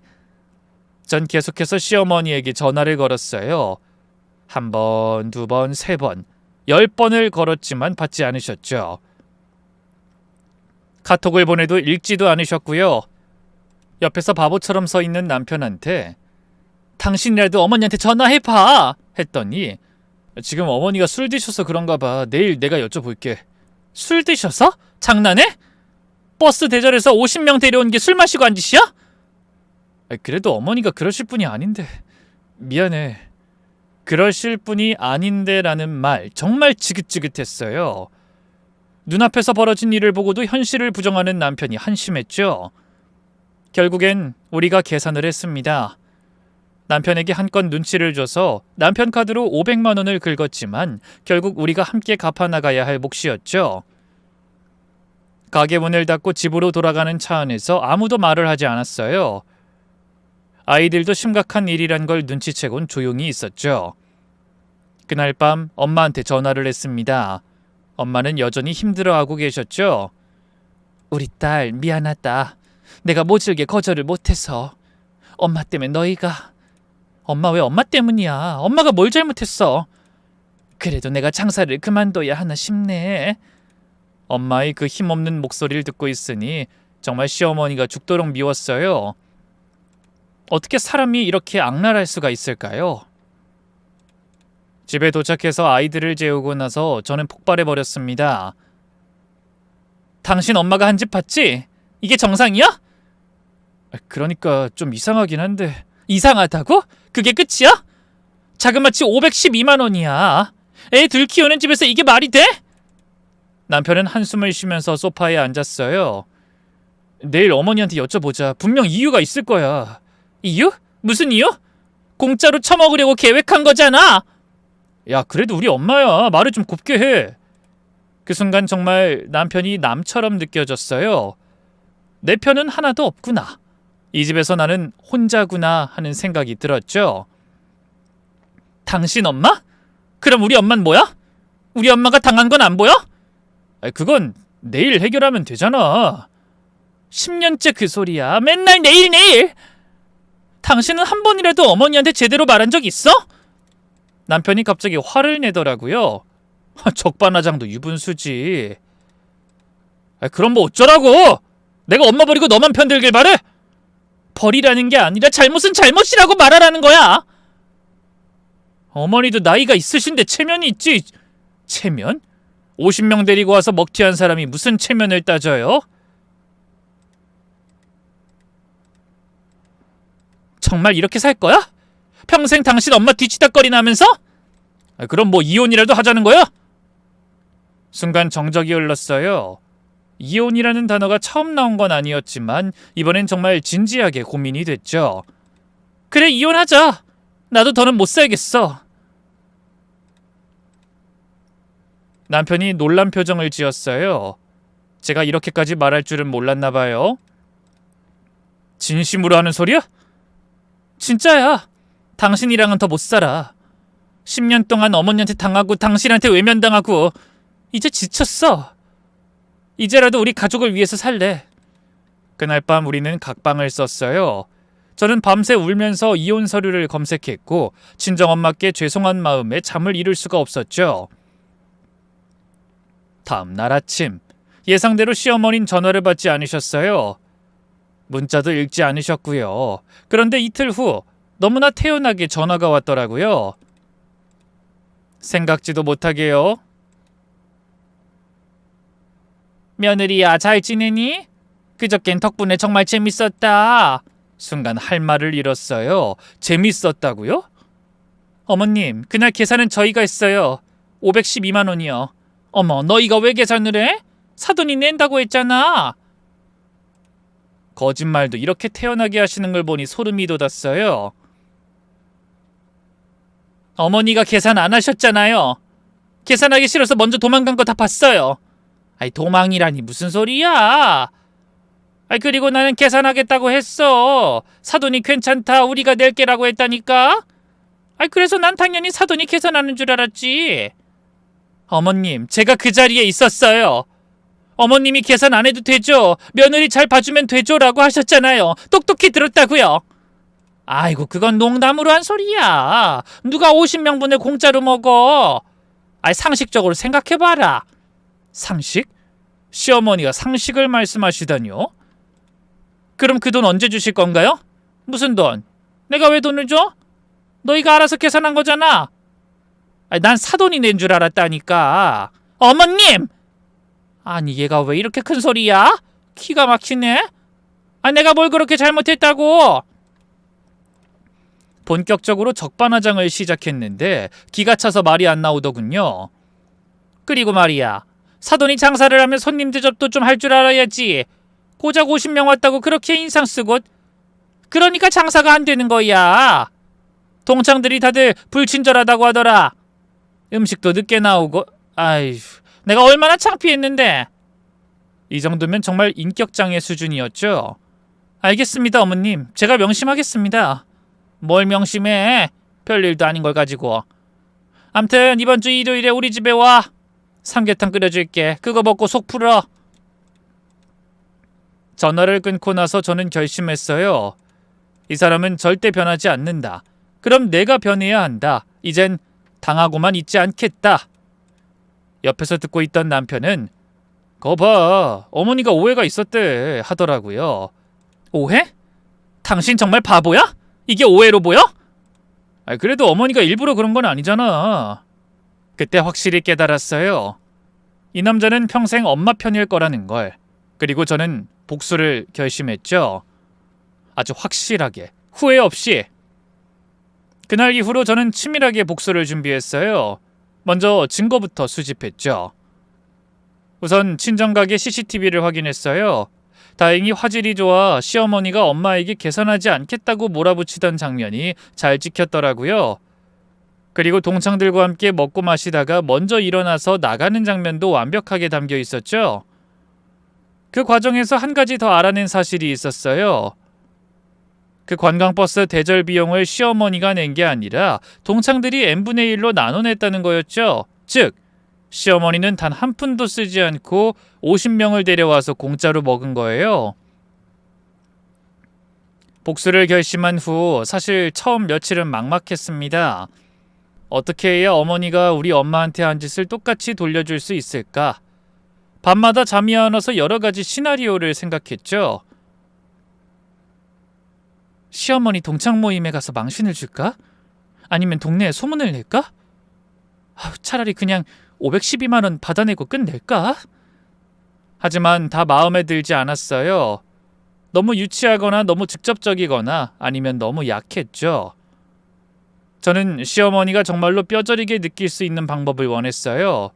전 계속해서 시어머니에게 전화를 걸었어요. 1번, 2번, 3번, 10번을 걸었지만 받지 않으셨죠. 카톡을 보내도 읽지도 않으셨고요. 옆에서 바보처럼 서 있는 남편한테 당신이라도 어머니한테 전화해봐 했더니 지금 어머니가 술 드셔서 그런가 봐. 내일 내가 여쭤볼게. 술 드셔서? 장난해? 버스 대절해서 50명 데려온 게 술 마시고 한 짓이야? 그래도 어머니가 그러실 분이 아닌데. 미안해. 그러실 분이 아닌데 라는 말 정말 지긋지긋했어요. 눈앞에서 벌어진 일을 보고도 현실을 부정하는 남편이 한심했죠. 결국엔 우리가 계산을 했습니다. 남편에게 한껏 눈치를 줘서 남편 카드로 500만 원을 긁었지만 결국 우리가 함께 갚아나가야 할 몫이었죠. 가게 문을 닫고 집으로 돌아가는 차 안에서 아무도 말을 하지 않았어요. 아이들도 심각한 일이란 걸 눈치채곤 조용히 있었죠. 그날 밤 엄마한테 전화를 했습니다. 엄마는 여전히 힘들어하고 계셨죠. 우리 딸 미안하다. 내가 모질게 거절을 못해서. 엄마 때문에 너희가. 엄마 왜 엄마 때문이야. 엄마가 뭘 잘못했어. 그래도 내가 장사를 그만둬야 하나 싶네. 엄마의 그 힘없는 목소리를 듣고 있으니 정말 시어머니가 죽도록 미웠어요. 어떻게 사람이 이렇게 악랄할 수가 있을까요? 집에 도착해서 아이들을 재우고 나서 저는 폭발해버렸습니다. 당신 엄마가 한 집 봤지? 이게 정상이야? 그러니까 좀 이상하긴 한데. 이상하다고? 그게 끝이야? 자그마치 512만 원이야. 애 둘 키우는 집에서 이게 말이 돼? 남편은 한숨을 쉬면서 소파에 앉았어요. 내일 어머니한테 여쭤보자. 분명 이유가 있을 거야. 이유? 무슨 이유? 공짜로 처먹으려고 계획한 거잖아. 야, 그래도 우리 엄마야. 말을 좀 곱게 해. 그 순간 정말 남편이 남처럼 느껴졌어요. 내 편은 하나도 없구나. 이 집에서 나는 혼자구나 하는 생각이 들었죠. 당신 엄마? 그럼 우리 엄마는 뭐야? 우리 엄마가 당한 건 안 보여? 그건 내일 해결하면 되잖아. 10년째 그 소리야. 맨날 내일 내일. 당신은 한 번이라도 어머니한테 제대로 말한 적 있어? 남편이 갑자기 화를 내더라고요. 적반하장도 유분수지. 그럼 뭐 어쩌라고? 내가 엄마 버리고 너만 편들길 바래? 버리라는 게 아니라 잘못은 잘못이라고 말하라는 거야. 어머니도 나이가 있으신데 체면이 있지. 체면? 50명 데리고 와서 먹튀한 사람이 무슨 체면을 따져요? 정말 이렇게 살 거야? 평생 당신 엄마 뒤치다꺼리나 하면서? 그럼 뭐 이혼이라도 하자는 거야? 순간 정적이 흘렀어요. 이혼이라는 단어가 처음 나온 건 아니었지만 이번엔 정말 진지하게 고민이 됐죠. 그래, 이혼하자. 나도 더는 못 살겠어. 남편이 놀란 표정을 지었어요. 제가 이렇게까지 말할 줄은 몰랐나 봐요. 진심으로 하는 소리야? 진짜야. 당신이랑은 더 못 살아. 10년 동안 어머니한테 당하고 당신한테 외면당하고 이제 지쳤어. 이제라도 우리 가족을 위해서 살래. 그날 밤 우리는 각방을 썼어요. 저는 밤새 울면서 이혼 서류를 검색했고 친정엄마께 죄송한 마음에 잠을 이룰 수가 없었죠. 다음 날 아침 예상대로 시어머니는 전화를 받지 않으셨어요. 문자도 읽지 않으셨고요. 그런데 이틀 후 너무나 태연하게 전화가 왔더라고요. 생각지도 못하게요. 며느리야, 잘 지내니? 그저껜 덕분에 정말 재밌었다. 순간 할 말을 잃었어요. 재밌었다고요? 어머님, 그날 계산은 저희가 했어요. 512만 원이요. 어머, 너희가 왜 계산을 해? 사돈이 낸다고 했잖아. 거짓말도 이렇게 태연하게 하시는 걸 보니 소름이 돋았어요. 어머니가 계산 안 하셨잖아요. 계산하기 싫어서 먼저 도망간 거 다 봤어요. 아이, 도망이라니 무슨 소리야? 아이, 그리고 나는 계산하겠다고 했어. 사돈이 괜찮다, 우리가 낼게라고 했다니까. 아이, 그래서 난 당연히 사돈이 계산하는 줄 알았지. 어머님, 제가 그 자리에 있었어요. 어머님이 계산 안 해도 되죠. 며느리 잘 봐주면 되죠라고 하셨잖아요. 똑똑히 들었다고요. 아이고, 그건 농담으로 한 소리야. 누가 50명분을 공짜로 먹어. 아이, 상식적으로 생각해봐라. 상식? 시어머니가 상식을 말씀하시다니요? 그럼 그 돈 언제 주실 건가요? 무슨 돈? 내가 왜 돈을 줘? 너희가 알아서 계산한 거잖아. 아니, 난 사돈이 낸 줄 알았다니까. 어머님! 아니, 얘가 왜 이렇게 큰 소리야? 기가 막히네. 아, 내가 뭘 그렇게 잘못했다고? 본격적으로 적반하장을 시작했는데 기가 차서 말이 안 나오더군요. 그리고 말이야, 사돈이 장사를 하면 손님 대접도 좀 할 줄 알아야지. 고작 50명 왔다고 그렇게 인상 쓰고. 그러니까 장사가 안 되는 거야. 동창들이 다들 불친절하다고 하더라. 음식도 늦게 나오고. 아휴, 내가 얼마나 창피했는데. 이 정도면 정말 인격장애 수준이었죠. 알겠습니다, 어머님. 제가 명심하겠습니다. 뭘 명심해? 별일도 아닌 걸 가지고. 암튼 이번 주 일요일에 우리 집에 와. 삼계탕 끓여줄게. 그거 먹고 속 풀어. 전화를 끊고 나서 저는 결심했어요. 이 사람은 절대 변하지 않는다. 그럼 내가 변해야 한다. 이젠 당하고만 있지 않겠다. 옆에서 듣고 있던 남편은 거 봐, 어머니가 오해가 있었대 하더라고요. 오해? 당신 정말 바보야? 이게 오해로 보여? 그래도 어머니가 일부러 그런 건 아니잖아. 그때 확실히 깨달았어요. 이 남자는 평생 엄마 편일 거라는 걸. 그리고 저는 복수를 결심했죠. 아주 확실하게, 후회 없이. 그날 이후로 저는 치밀하게 복수를 준비했어요. 먼저 증거부터 수집했죠. 우선 친정가게 CCTV를 확인했어요. 다행히 화질이 좋아 시어머니가 엄마에게 계산하지 않겠다고 몰아붙이던 장면이 잘 찍혔더라고요. 그리고 동창들과 함께 먹고 마시다가 먼저 일어나서 나가는 장면도 완벽하게 담겨 있었죠. 그 과정에서 한 가지 더 알아낸 사실이 있었어요. 그 관광버스 대절 비용을 시어머니가 낸 게 아니라 동창들이 n분의 1로 나눠 냈다는 거였죠. 즉, 시어머니는 단 한 푼도 쓰지 않고 50명을 데려와서 공짜로 먹은 거예요. 복수를 결심한 후 사실 처음 며칠은 막막했습니다. 어떻게 해야 어머니가 우리 엄마한테 한 짓을 똑같이 돌려줄 수 있을까? 밤마다 잠이 안 와서 여러 가지 시나리오를 생각했죠. 시어머니 동창 모임에 가서 망신을 줄까? 아니면 동네에 소문을 낼까? 차라리 그냥 512만 원 받아내고 끝낼까? 하지만 다 마음에 들지 않았어요. 너무 유치하거나 너무 직접적이거나 아니면 너무 약했죠. 저는 시어머니가 정말로 뼈저리게 느낄 수 있는 방법을 원했어요.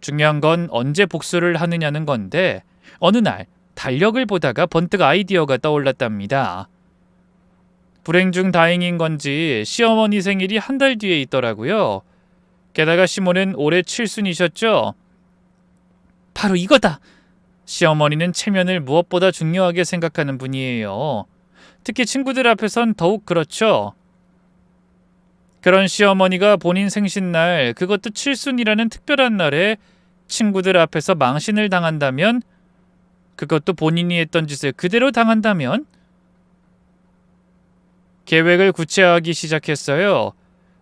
중요한 건 언제 복수를 하느냐는 건데 어느 날 달력을 보다가 번뜩 아이디어가 떠올랐답니다. 불행 중 다행인 건지 시어머니 생일이 한 달 뒤에 있더라고요. 게다가 시모는 올해 칠순이셨죠. 바로 이거다. 시어머니는 체면을 무엇보다 중요하게 생각하는 분이에요. 특히 친구들 앞에선 더욱 그렇죠. 그런 시어머니가 본인 생신날, 그것도 칠순이라는 특별한 날에 친구들 앞에서 망신을 당한다면, 그것도 본인이 했던 짓을 그대로 당한다면, 계획을 구체화하기 시작했어요.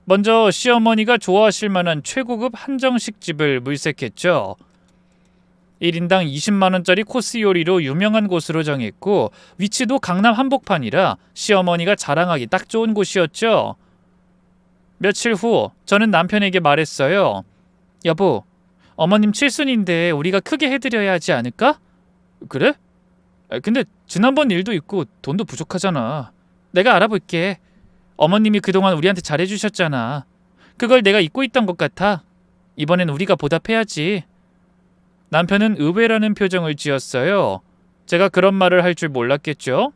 먼저 시어머니가 좋아하실 만한 최고급 한정식 집을 물색했죠. 1인당 20만원짜리 코스 요리로 유명한 곳으로 정했고 위치도 강남 한복판이라 시어머니가 자랑하기 딱 좋은 곳이었죠. 며칠 후 저는 남편에게 말했어요. 여보, 어머님 칠순인데 우리가 크게 해드려야 하지 않을까? 그래? 근데 지난번 일도 있고 돈도 부족하잖아. 내가 알아볼게. 어머님이 그동안 우리한테 잘해주셨잖아. 그걸 내가 잊고 있던 것 같아. 이번엔 우리가 보답해야지. 남편은 의외라는 표정을 지었어요. 제가 그런 말을 할 줄 몰랐겠죠?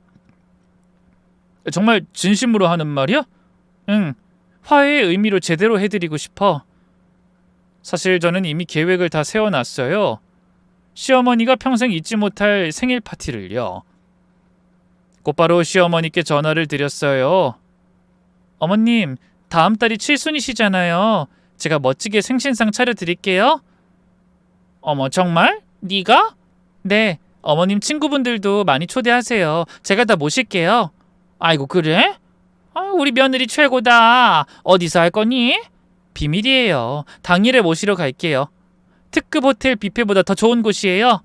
정말 진심으로 하는 말이야? 응. 화해의 의미로 제대로 해드리고 싶어. 사실 저는 이미 계획을 다 세워놨어요. 시어머니가 평생 잊지 못할 생일 파티를요. 곧바로 시어머니께 전화를 드렸어요. 어머님, 다음 달이 칠순이시잖아요. 제가 멋지게 생신상 차려드릴게요. 어머, 정말? 네가? 네, 어머님 친구분들도 많이 초대하세요. 제가 다 모실게요. 아이고, 그래? 우리 며느리 최고다. 어디서 할 거니? 비밀이에요. 당일에 모시러 갈게요. 특급 호텔 뷔페보다 더 좋은 곳이에요.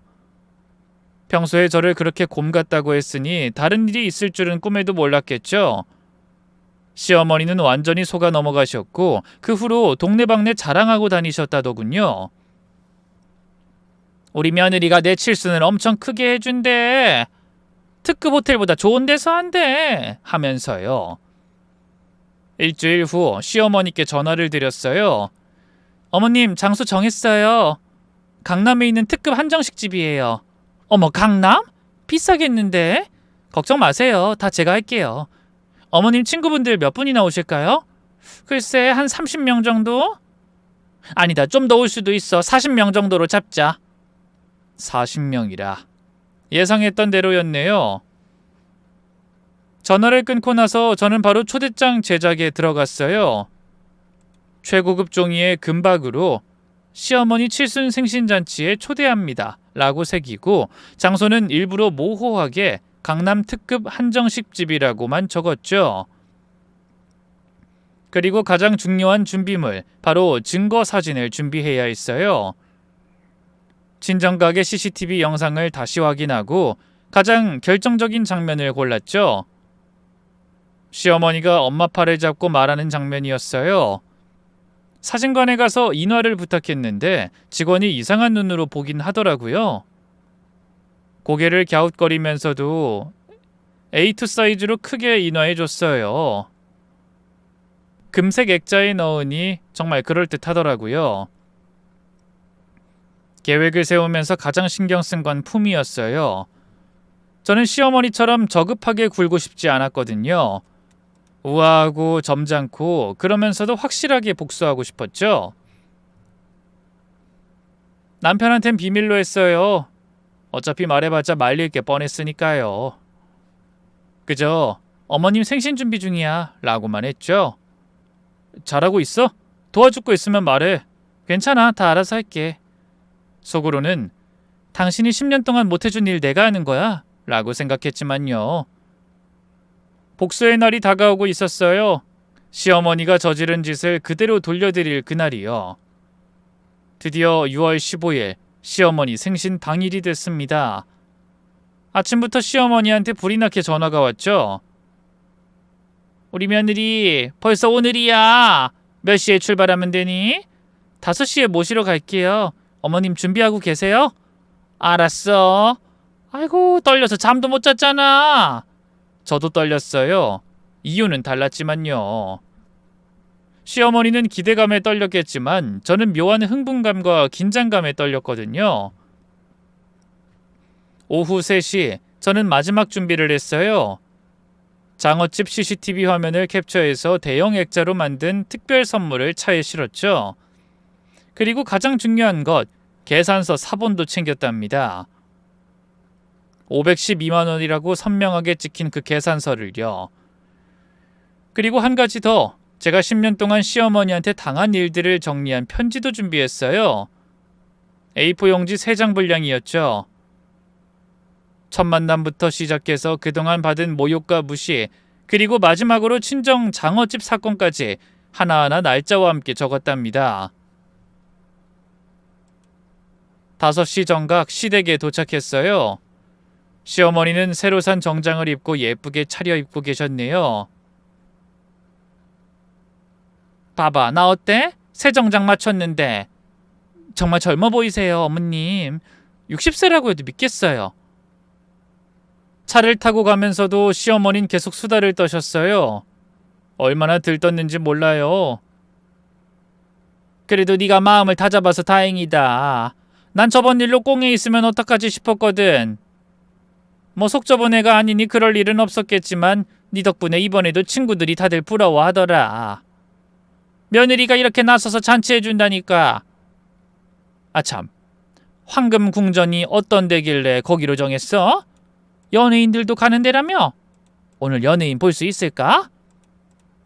평소에 저를 그렇게 곰 같다고 했으니 다른 일이 있을 줄은 꿈에도 몰랐겠죠. 시어머니는 완전히 속아 넘어가셨고 그 후로 동네방네 자랑하고 다니셨다더군요. 우리 며느리가 내 칠순을 엄청 크게 해준대. 특급 호텔보다 좋은 데서 한대. 하면서요. 일주일 후 시어머니께 전화를 드렸어요. 어머님, 장소 정했어요. 강남에 있는 특급 한정식 집이에요. 어머, 강남? 비싸겠는데? 걱정 마세요. 다 제가 할게요. 어머님 친구분들 몇 분이나 오실까요? 글쎄, 한 30명 정도? 아니다, 좀 더 올 수도 있어. 40명 정도로 잡자. 40명이라. 예상했던 대로였네요. 전화를 끊고 나서 저는 바로 초대장 제작에 들어갔어요. 최고급 종이의 금박으로 시어머니 칠순 생신잔치에 초대합니다 라고 새기고 장소는 일부러 모호하게 강남 특급 한정식 집이라고만 적었죠. 그리고 가장 중요한 준비물, 바로 증거 사진을 준비해야 했어요. 친정가게 CCTV 영상을 다시 확인하고 가장 결정적인 장면을 골랐죠. 시어머니가 엄마 팔을 잡고 말하는 장면이었어요. 사진관에 가서 인화를 부탁했는데 직원이 이상한 눈으로 보긴 하더라고요. 고개를 갸웃거리면서도 A2 사이즈로 크게 인화해줬어요. 금색 액자에 넣으니 정말 그럴듯하더라고요. 계획을 세우면서 가장 신경 쓴 건 품이었어요. 저는 시어머니처럼 저급하게 굴고 싶지 않았거든요. 우아하고 점잖고 그러면서도 확실하게 복수하고 싶었죠. 남편한텐 비밀로 했어요. 어차피 말해봤자 말릴 게 뻔했으니까요. 그저 어머님 생신 준비 중이야 라고만 했죠. 잘하고 있어? 도와줄 거 있으면 말해. 괜찮아, 다 알아서 할게. 속으로는 당신이 10년 동안 못해준 일 내가 하는 거야 라고 생각했지만요. 복수의 날이 다가오고 있었어요. 시어머니가 저지른 짓을 그대로 돌려드릴 그날이요. 드디어 6월 15일 시어머니 생신 당일이 됐습니다. 아침부터 시어머니한테 불이 나게 전화가 왔죠. 우리 며느리 벌써 오늘이야. 몇 시에 출발하면 되니? 5시에 모시러 갈게요. 어머님 준비하고 계세요? 알았어. 아이고, 떨려서 잠도 못 잤잖아. 저도 떨렸어요. 이유는 달랐지만요. 시어머니는 기대감에 떨렸겠지만 저는 묘한 흥분감과 긴장감에 떨렸거든요. 오후 3시 저는 마지막 준비를 했어요. 장어집 CCTV 화면을 캡처해서 대형 액자로 만든 특별 선물을 차에 실었죠. 그리고 가장 중요한 것, 계산서 사본도 챙겼답니다. 512만 원이라고 선명하게 찍힌 그 계산서를요. 그리고 한 가지 더, 제가 10년 동안 시어머니한테 당한 일들을 정리한 편지도 준비했어요. A4 용지 3장 분량이었죠. 첫 만남부터 시작해서 그동안 받은 모욕과 무시, 그리고 마지막으로 친정 장어집 사건까지 하나하나 날짜와 함께 적었답니다. 5시 정각 시댁에 도착했어요. 시어머니는 새로 산 정장을 입고 예쁘게 차려입고 계셨네요. 봐봐, 나 어때? 새 정장 맞췄는데. 정말 젊어 보이세요, 어머님. 60세라고 해도 믿겠어요. 차를 타고 가면서도 시어머니는 계속 수다를 떠셨어요. 얼마나 들떴는지 몰라요. 그래도 네가 마음을 다잡아서 다행이다. 난 저번 일로 꽁에 있으면 어떡하지 싶었거든. 뭐 속 좁은 애가 아니니 그럴 일은 없었겠지만 네 덕분에 이번에도 친구들이 다들 부러워하더라. 며느리가 이렇게 나서서 잔치해준다니까. 아참, 황금궁전이 어떤 데길래 거기로 정했어? 연예인들도 가는 데라며? 오늘 연예인 볼 수 있을까?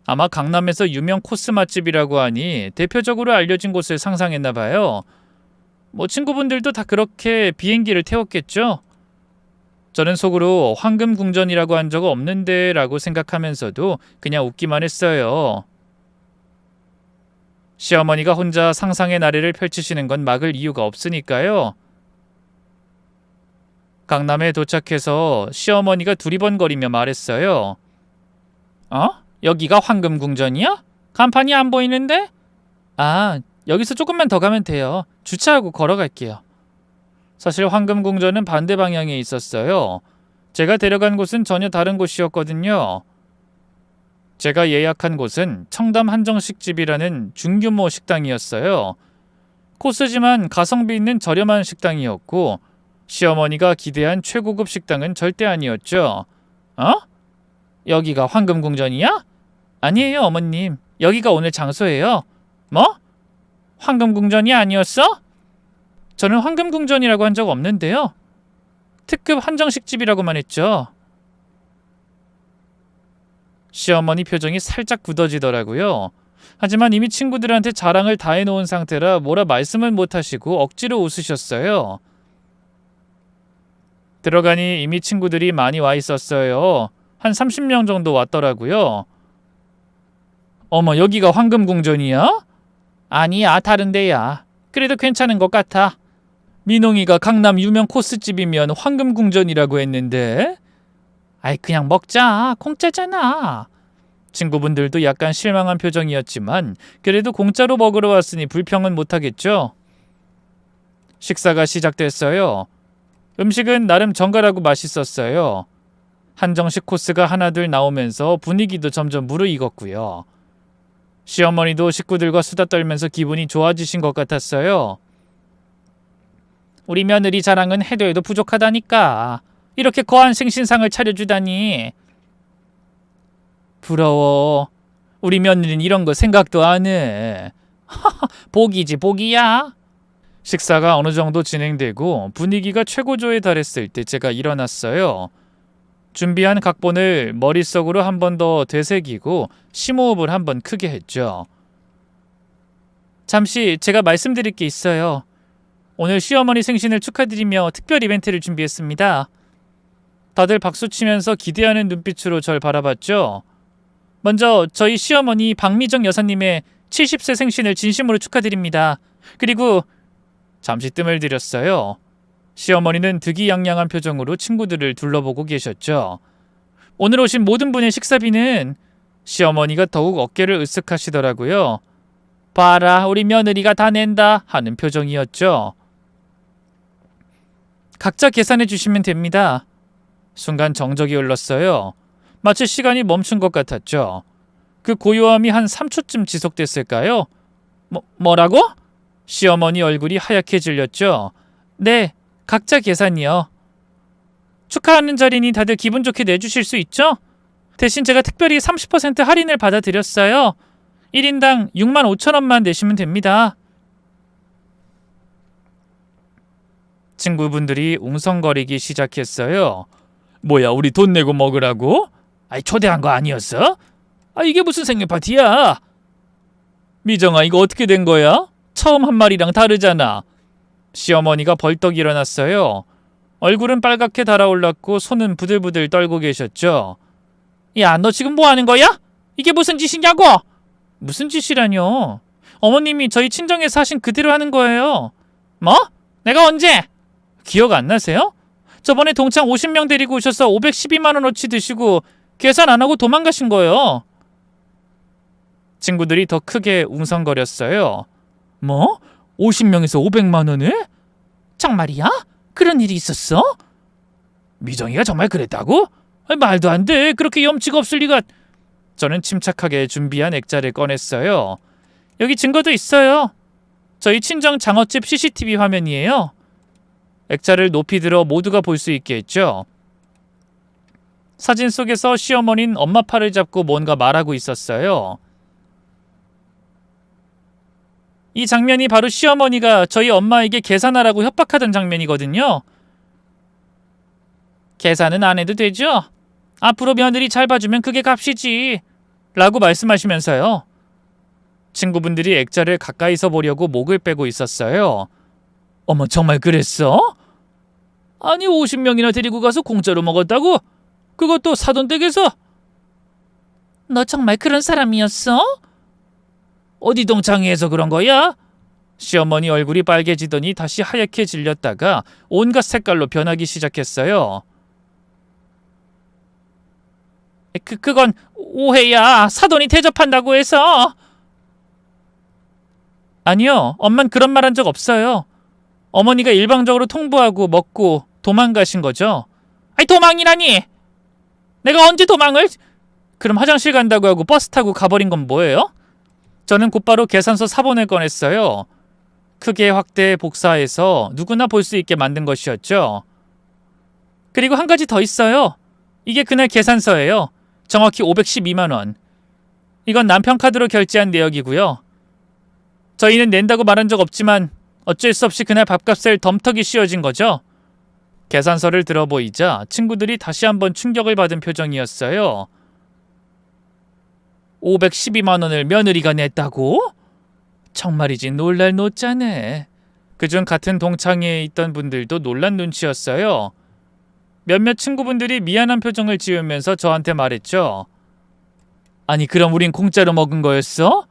아마 강남에서 유명 코스 맛집이라고 하니 대표적으로 알려진 곳을 상상했나 봐요. 뭐 친구분들도 다 그렇게 비행기를 태웠겠죠? 저는 속으로 황금궁전이라고 한 적 없는데 라고 생각하면서도 그냥 웃기만 했어요. 시어머니가 혼자 상상의 나래를 펼치시는 건 막을 이유가 없으니까요. 강남에 도착해서 시어머니가 두리번거리며 말했어요. 어? 여기가 황금궁전이야? 간판이 안 보이는데? 아, 여기서 조금만 더 가면 돼요. 주차하고 걸어갈게요. 사실 황금궁전은 반대 방향에 있었어요. 제가 데려간 곳은 전혀 다른 곳이었거든요. 제가 예약한 곳은 청담 한정식집이라는 중규모 식당이었어요. 코스지만 가성비 있는 저렴한 식당이었고 시어머니가 기대한 최고급 식당은 절대 아니었죠. 어? 여기가 황금궁전이야? 아니에요, 어머님. 여기가 오늘 장소예요. 뭐? 황금궁전이 아니었어? 저는 황금궁전이라고 한 적 없는데요. 특급 한정식집이라고만 했죠. 시어머니 표정이 살짝 굳어지더라고요. 하지만 이미 친구들한테 자랑을 다 해놓은 상태라 뭐라 말씀을 못하시고 억지로 웃으셨어요. 들어가니 이미 친구들이 많이 와 있었어요. 한 30명 정도 왔더라고요. 어머, 여기가 황금궁전이야? 아니야, 다른 데야. 그래도 괜찮은 것 같아. 민홍이가 강남 유명 코스집이면 황금궁전이라고 했는데. 아이, 그냥 먹자. 공짜잖아. 친구분들도 약간 실망한 표정이었지만 그래도 공짜로 먹으러 왔으니 불평은 못하겠죠. 식사가 시작됐어요. 음식은 나름 정갈하고 맛있었어요. 한정식 코스가 하나둘 나오면서 분위기도 점점 무르익었고요. 시어머니도 식구들과 수다 떨면서 기분이 좋아지신 것 같았어요. 우리 며느리 자랑은 해도 해도 부족하다니까. 이렇게 거한 생신상을 차려주다니. 부러워. 우리 며느리는 이런 거 생각도 안 해. 복이지 복이야. 식사가 어느 정도 진행되고 분위기가 최고조에 달했을 때 제가 일어났어요. 준비한 각본을 머릿속으로 한 번 더 되새기고 심호흡을 한 번 크게 했죠. 잠시 제가 말씀드릴 게 있어요. 오늘 시어머니 생신을 축하드리며 특별 이벤트를 준비했습니다. 다들 박수치면서 기대하는 눈빛으로 절 바라봤죠. 먼저 저희 시어머니 박미정 여사님의 70세 생신을 진심으로 축하드립니다. 그리고 잠시 뜸을 들였어요. 시어머니는 득이양양한 표정으로 친구들을 둘러보고 계셨죠. 오늘 오신 모든 분의 식사비는 시어머니가 더욱 어깨를 으쓱하시더라고요. 봐라, 우리 며느리가 다 낸다 하는 표정이었죠. 각자 계산해 주시면 됩니다. 순간 정적이 흘렀어요. 마치 시간이 멈춘 것 같았죠. 그 고요함이 한 3초쯤 지속됐을까요? 뭐라고? 시어머니 얼굴이 하얗게 질렸죠. 네, 각자 계산이요. 축하하는 자리니 다들 기분 좋게 내주실 수 있죠? 대신 제가 특별히 30% 할인을 받아드렸어요. 1인당 6만 5천 원만 내시면 됩니다. 친구분들이 웅성거리기 시작했어요. 뭐야, 우리 돈 내고 먹으라고? 아이, 초대한 거 아니었어? 아, 이게 무슨 생일 파티야? 미정아, 이거 어떻게 된 거야? 처음 한 말이랑 다르잖아. 시어머니가 벌떡 일어났어요. 얼굴은 빨갛게 달아올랐고 손은 부들부들 떨고 계셨죠. 야, 너 지금 뭐 하는 거야? 이게 무슨 짓이냐고? 무슨 짓이라뇨? 어머님이 저희 친정에서 하신 그대로 하는 거예요. 뭐? 내가 언제? 기억 안 나세요? 저번에 동창 50명 데리고 오셔서 512만 원어치 드시고 계산 안 하고 도망가신 거예요. 친구들이 더 크게 웅성거렸어요. 뭐? 50명에서 500만 원을? 정말이야? 그런 일이 있었어? 미정이가 정말 그랬다고? 말도 안 돼. 그렇게 염치가 없을 리가. 저는 침착하게 준비한 액자를 꺼냈어요. 여기 증거도 있어요. 저희 친정 장어집 CCTV 화면이에요. 액자를 높이 들어 모두가 볼 수 있게 했죠. 사진 속에서 시어머니는 엄마 팔을 잡고 뭔가 말하고 있었어요. 이 장면이 바로 시어머니가 저희 엄마에게 계산하라고 협박하던 장면이거든요. 계산은 안 해도 되죠? 앞으로 며느리 잘 봐주면 그게 값이지. 라고 말씀하시면서요. 친구분들이 액자를 가까이서 보려고 목을 빼고 있었어요. 어머, 정말 그랬어? 아니, 50명이나 데리고 가서 공짜로 먹었다고? 그것도 사돈댁에서? 너 정말 그런 사람이었어? 어디 동창회에서 그런 거야? 시어머니 얼굴이 빨개지더니 다시 하얗게 질렸다가 온갖 색깔로 변하기 시작했어요. 그건 오해야. 사돈이 대접한다고 해서. 아니요, 엄만 그런 말 한 적 없어요. 어머니가 일방적으로 통보하고 먹고 도망가신 거죠. 아니, 도망이라니! 내가 언제 도망을? 그럼 화장실 간다고 하고 버스 타고 가버린 건 뭐예요? 저는 곧바로 계산서 사본을 꺼냈어요. 크게 확대 복사해서 누구나 볼 수 있게 만든 것이었죠. 그리고 한 가지 더 있어요. 이게 그날 계산서예요. 정확히 512만 원. 이건 남편 카드로 결제한 내역이고요. 저희는 낸다고 말한 적 없지만 어쩔 수 없이 그날 밥값을 덤터기 씌워진 거죠. 계산서를 들어보이자 친구들이 다시 한번 충격을 받은 표정이었어요. 512만 원을 며느리가 냈다고? 정말이지 놀랄 노짜네. 그중 같은 동창회에 있던 분들도 놀란 눈치였어요. 몇몇 친구분들이 미안한 표정을 지으면서 저한테 말했죠. 아니, 그럼 우린 공짜로 먹은 거였어?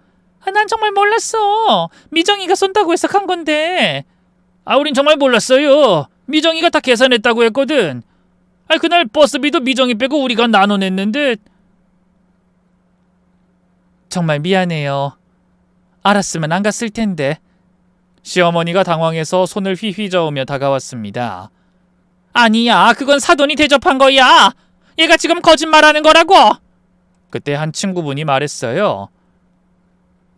난 정말 몰랐어. 미정이가 쏜다고 해서 간 건데. 우린 정말 몰랐어요. 미정이가 다 계산했다고 했거든. 그날 버스비도 미정이 빼고 우리가 나눠 냈는데. 정말 미안해요. 알았으면 안 갔을 텐데. 시어머니가 당황해서 손을 휘휘 저으며 다가왔습니다. 아니야, 그건 사돈이 대접한 거야. 얘가 지금 거짓말하는 거라고. 그때 한 친구분이 말했어요.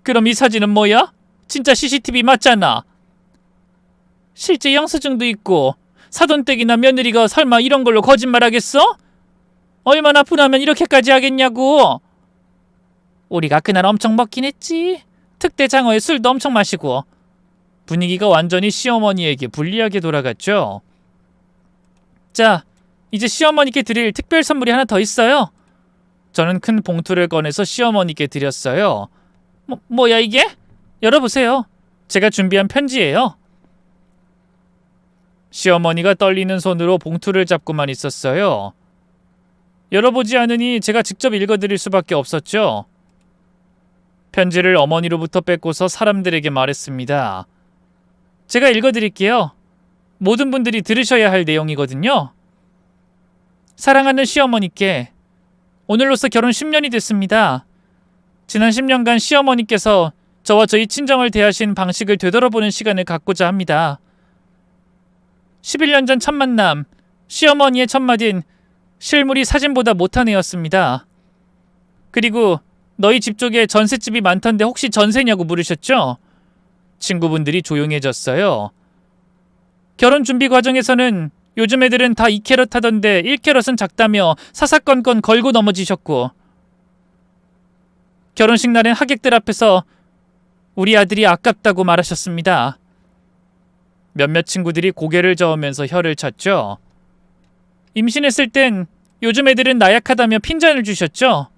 그럼 이 사진은 뭐야? 진짜 CCTV 맞잖아. 실제 영수증도 있고 사돈댁이나 며느리가 설마 이런 걸로 거짓말하겠어? 얼마나 분하면 이렇게까지 하겠냐고. 우리가 그날 엄청 먹긴 했지. 특대 장어에 술도 엄청 마시고. 분위기가 완전히 시어머니에게 불리하게 돌아갔죠. 자, 이제 시어머니께 드릴 특별 선물이 하나 더 있어요. 저는 큰 봉투를 꺼내서 시어머니께 드렸어요. 뭐야 이게? 열어보세요. 제가 준비한 편지예요. 시어머니가 떨리는 손으로 봉투를 잡고만 있었어요. 열어보지 않으니 제가 직접 읽어드릴 수밖에 없었죠. 편지를 어머니로부터 뺏고서 사람들에게 말했습니다. 제가 읽어드릴게요. 모든 분들이 들으셔야 할 내용이거든요. 사랑하는 시어머니께 오늘로써 결혼 10년이 됐습니다. 지난 10년간 시어머니께서 저와 저희 친정을 대하신 방식을 되돌아보는 시간을 갖고자 합니다. 11년 전 첫 만남, 시어머니의 첫 마디는 실물이 사진보다 못한 애였습니다. 그리고 너희 집 쪽에 전셋집이 많던데 혹시 전세냐고 물으셨죠? 친구분들이 조용해졌어요. 결혼 준비 과정에서는 요즘 애들은 다 2캐럿 하던데 1캐럿은 작다며 사사건건 걸고 넘어지셨고, 결혼식 날엔 하객들 앞에서 우리 아들이 아깝다고 말하셨습니다. 몇몇 친구들이 고개를 저으면서 혀를 찼죠. 임신했을 땐 요즘 애들은 나약하다며 핀잔을 주셨죠.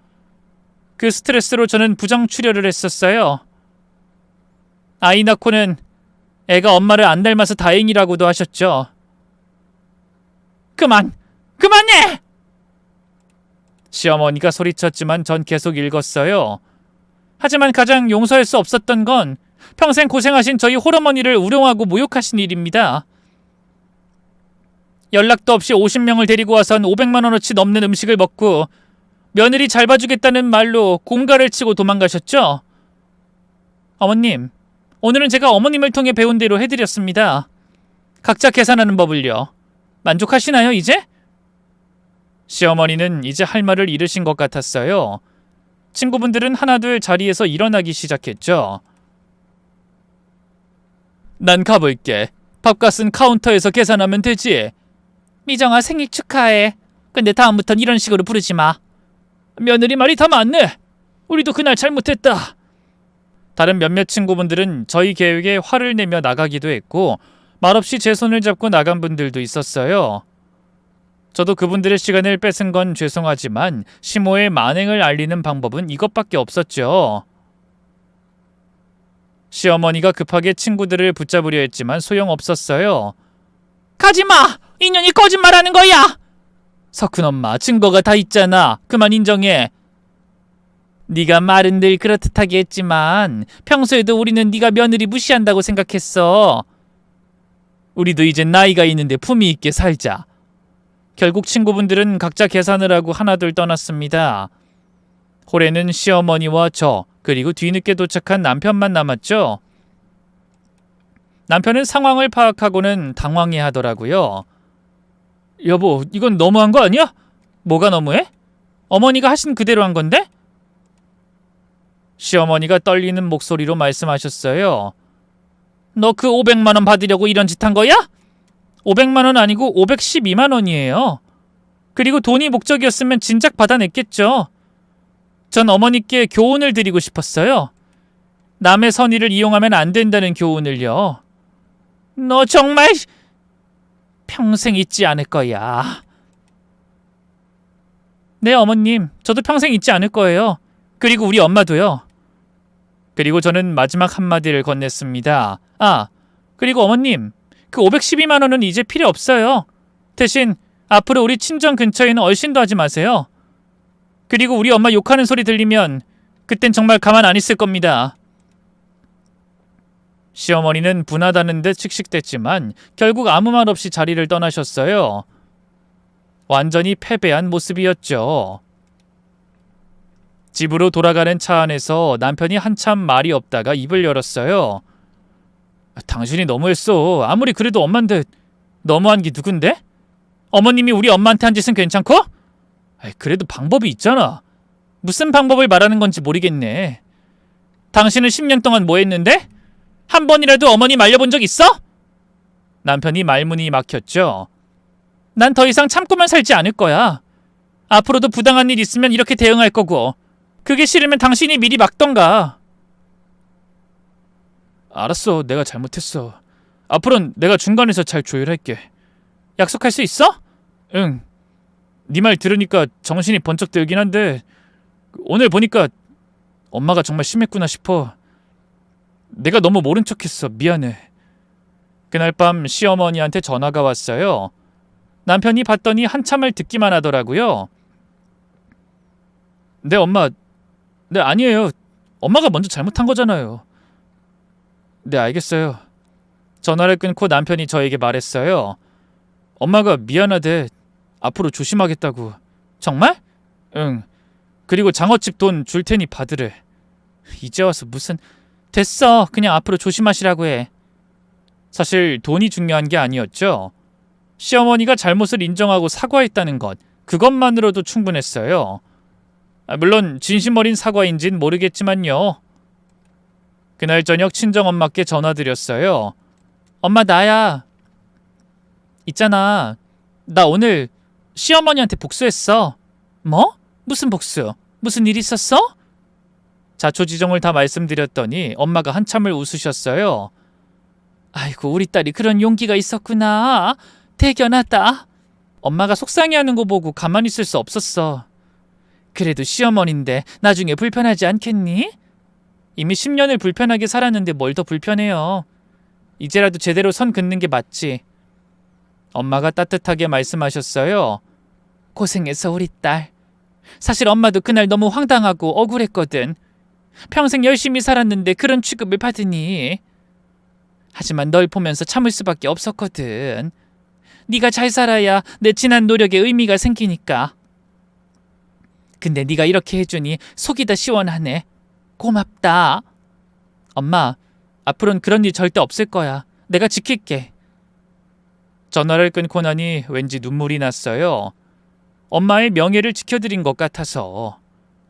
그 스트레스로 저는 부정 출혈을 했었어요. 아이 낳고는 애가 엄마를 안 닮아서 다행이라고도 하셨죠. 그만해! 시어머니가 소리쳤지만 전 계속 읽었어요. 하지만 가장 용서할 수 없었던 건 평생 고생하신 저희 홀어머니를 우롱하고 모욕하신 일입니다. 연락도 없이 50명을 데리고 와선 500만 원어치 넘는 음식을 먹고 며느리 잘 봐주겠다는 말로 공가를 치고 도망가셨죠? 어머님, 오늘은 제가 어머님을 통해 배운 대로 해드렸습니다. 각자 계산하는 법을요. 만족하시나요, 이제? 시어머니는 이제 할 말을 잃으신 것 같았어요. 친구분들은 하나둘 자리에서 일어나기 시작했죠. 난 가볼게. 밥값은 카운터에서 계산하면 되지. 미정아, 생일 축하해. 근데 다음부턴 이런 식으로 부르지 마. 며느리 말이 다 맞네. 우리도 그날 잘못했다. 다른 몇몇 친구분들은 저희 계획에 화를 내며 나가기도 했고 말없이 제 손을 잡고 나간 분들도 있었어요. 저도 그분들의 시간을 뺏은 건 죄송하지만 시모의 만행을 알리는 방법은 이것밖에 없었죠. 시어머니가 급하게 친구들을 붙잡으려 했지만 소용없었어요. 가지마! 인연이 거짓말하는 거야! 석훈 엄마, 증거가 다 있잖아. 그만 인정해. 네가 말은 늘 그렇듯하게 했지만 평소에도 우리는 네가 며느리 무시한다고 생각했어. 우리도 이제 나이가 있는데 품위 있게 살자. 결국 친구분들은 각자 계산을 하고 하나둘 떠났습니다. 홀에는 시어머니와 저, 그리고 뒤늦게 도착한 남편만 남았죠. 남편은 상황을 파악하고는 당황해 하더라고요. 여보, 이건 너무한 거 아니야? 뭐가 너무해? 어머니가 하신 그대로 한 건데? 시어머니가 떨리는 목소리로 말씀하셨어요. 너 그 500만 원 받으려고 이런 짓 한 거야? 500만 원 아니고 512만 원이에요. 그리고 돈이 목적이었으면 진작 받아냈겠죠. 전 어머니께 교훈을 드리고 싶었어요. 남의 선의를 이용하면 안 된다는 교훈을요. 너 정말 평생 잊지 않을 거야. 네, 어머님. 저도 평생 잊지 않을 거예요. 그리고 우리 엄마도요. 그리고 저는 마지막 한마디를 건넸습니다. 아, 그리고 어머님. 그 512만 원은 이제 필요 없어요. 대신 앞으로 우리 친정 근처에는 얼씬도 하지 마세요. 그리고 우리 엄마 욕하는 소리 들리면 그땐 정말 가만 안 있을 겁니다. 시어머니는 분하다는 듯 씩씩댔지만 결국 아무 말 없이 자리를 떠나셨어요. 완전히 패배한 모습이었죠. 집으로 돌아가는 차 안에서 남편이 한참 말이 없다가 입을 열었어요. 당신이 너무했어. 아무리 그래도 엄마인데 너무한 게 누군데? 어머님이 우리 엄마한테 한 짓은 괜찮고? 그래도 방법이 있잖아. 무슨 방법을 말하는 건지 모르겠네. 당신은 10년 동안 뭐 했는데? 한 번이라도 어머니 말려본 적 있어? 남편이 말문이 막혔죠. 난 더 이상 참고만 살지 않을 거야. 앞으로도 부당한 일 있으면 이렇게 대응할 거고 그게 싫으면 당신이 미리 막던가. 알았어. 내가 잘못했어. 앞으로는 내가 중간에서 잘 조율할게. 약속할 수 있어? 응. 네 말 들으니까 정신이 번쩍 들긴 한데 오늘 보니까 엄마가 정말 심했구나 싶어. 내가 너무 모른 척했어. 미안해. 그날 밤 시어머니한테 전화가 왔어요. 남편이 받더니 한참을 듣기만 하더라고요. 네, 엄마. 네, 아니에요. 엄마가 먼저 잘못한 거잖아요. 네, 알겠어요. 전화를 끊고 남편이 저에게 말했어요. 엄마가 미안하대. 앞으로 조심하겠다고. 정말? 응. 그리고 장어집 돈 줄 테니 받으래. 이제 와서 무슨... 됐어. 그냥 앞으로 조심하시라고 해. 사실 돈이 중요한 게 아니었죠. 시어머니가 잘못을 인정하고 사과했다는 것, 그것만으로도 충분했어요. 물론 진심 어린 사과인진 모르겠지만요. 그날 저녁 친정엄마께 전화드렸어요. 엄마, 나야. 있잖아. 나 오늘 시어머니한테 복수했어. 뭐? 무슨 복수? 무슨 일 있었어? 자초지종을 다 말씀드렸더니 엄마가 한참을 웃으셨어요. 아이고, 우리 딸이 그런 용기가 있었구나. 대견하다. 엄마가 속상해하는 거 보고 가만히 있을 수 없었어. 그래도 시어머니인데 나중에 불편하지 않겠니? 이미 10년을 불편하게 살았는데 뭘 더 불편해요. 이제라도 제대로 선 긋는 게 맞지. 엄마가 따뜻하게 말씀하셨어요. 고생했어, 우리 딸. 사실 엄마도 그날 너무 황당하고 억울했거든. 평생 열심히 살았는데 그런 취급을 받으니. 하지만 널 보면서 참을 수밖에 없었거든. 네가 잘 살아야 내 지난 노력에 의미가 생기니까. 근데 네가 이렇게 해주니 속이 다 시원하네. 고맙다. 엄마, 앞으로는 그런 일 절대 없을 거야. 내가 지킬게. 전화를 끊고 나니 왠지 눈물이 났어요. 엄마의 명예를 지켜드린 것 같아서.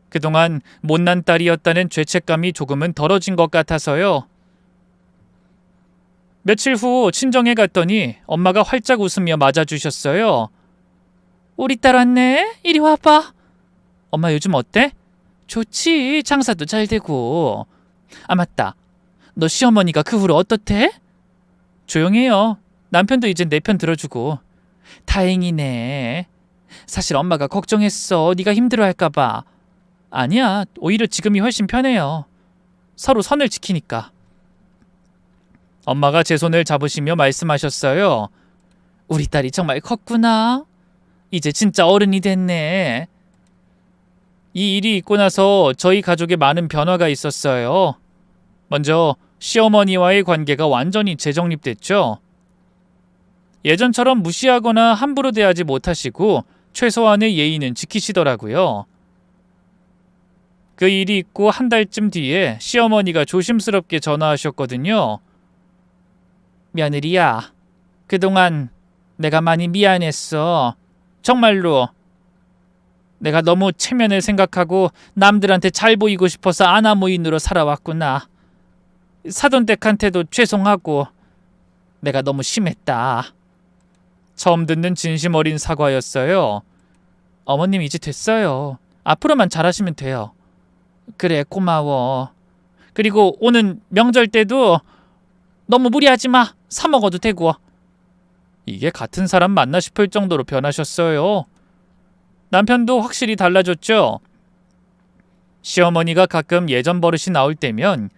그동안 못난 딸이었다는 죄책감이 조금은 덜어진 것 같아서요. 며칠 후 친정에 갔더니 엄마가 활짝 웃으며 맞아주셨어요. 우리 딸 왔네. 이리 와봐. 엄마 요즘 어때? 좋지. 장사도 잘 되고. 아, 맞다. 너 시어머니가 그 후로 어떻대? 조용해요. 남편도 이제 내 편 들어주고. 다행이네. 사실 엄마가 걱정했어. 네가 힘들어할까 봐. 아니야. 오히려 지금이 훨씬 편해요. 서로 선을 지키니까. 엄마가 제 손을 잡으시며 말씀하셨어요. 우리 딸이 정말 컸구나. 이제 진짜 어른이 됐네. 이 일이 있고 나서 저희 가족에 많은 변화가 있었어요. 먼저 시어머니와의 관계가 완전히 재정립됐죠. 예전처럼 무시하거나 함부로 대하지 못하시고 최소한의 예의는 지키시더라고요. 그 일이 있고 한 달쯤 뒤에 시어머니가 조심스럽게 전화하셨거든요. 며느리야, 그동안 내가 많이 미안했어. 정말로. 내가 너무 체면을 생각하고 남들한테 잘 보이고 싶어서 아나무인으로 살아왔구나. 사돈댁한테도 죄송하고 내가 너무 심했다. 처음 듣는 진심 어린 사과였어요. 어머님 이제 됐어요. 앞으로만 잘하시면 돼요. 그래, 고마워. 그리고 오는 명절 때도 너무 무리하지 마. 사 먹어도 되고. 이게 같은 사람 맞나 싶을 정도로 변하셨어요. 남편도 확실히 달라졌죠. 시어머니가 가끔 예전 버릇이 나올 때면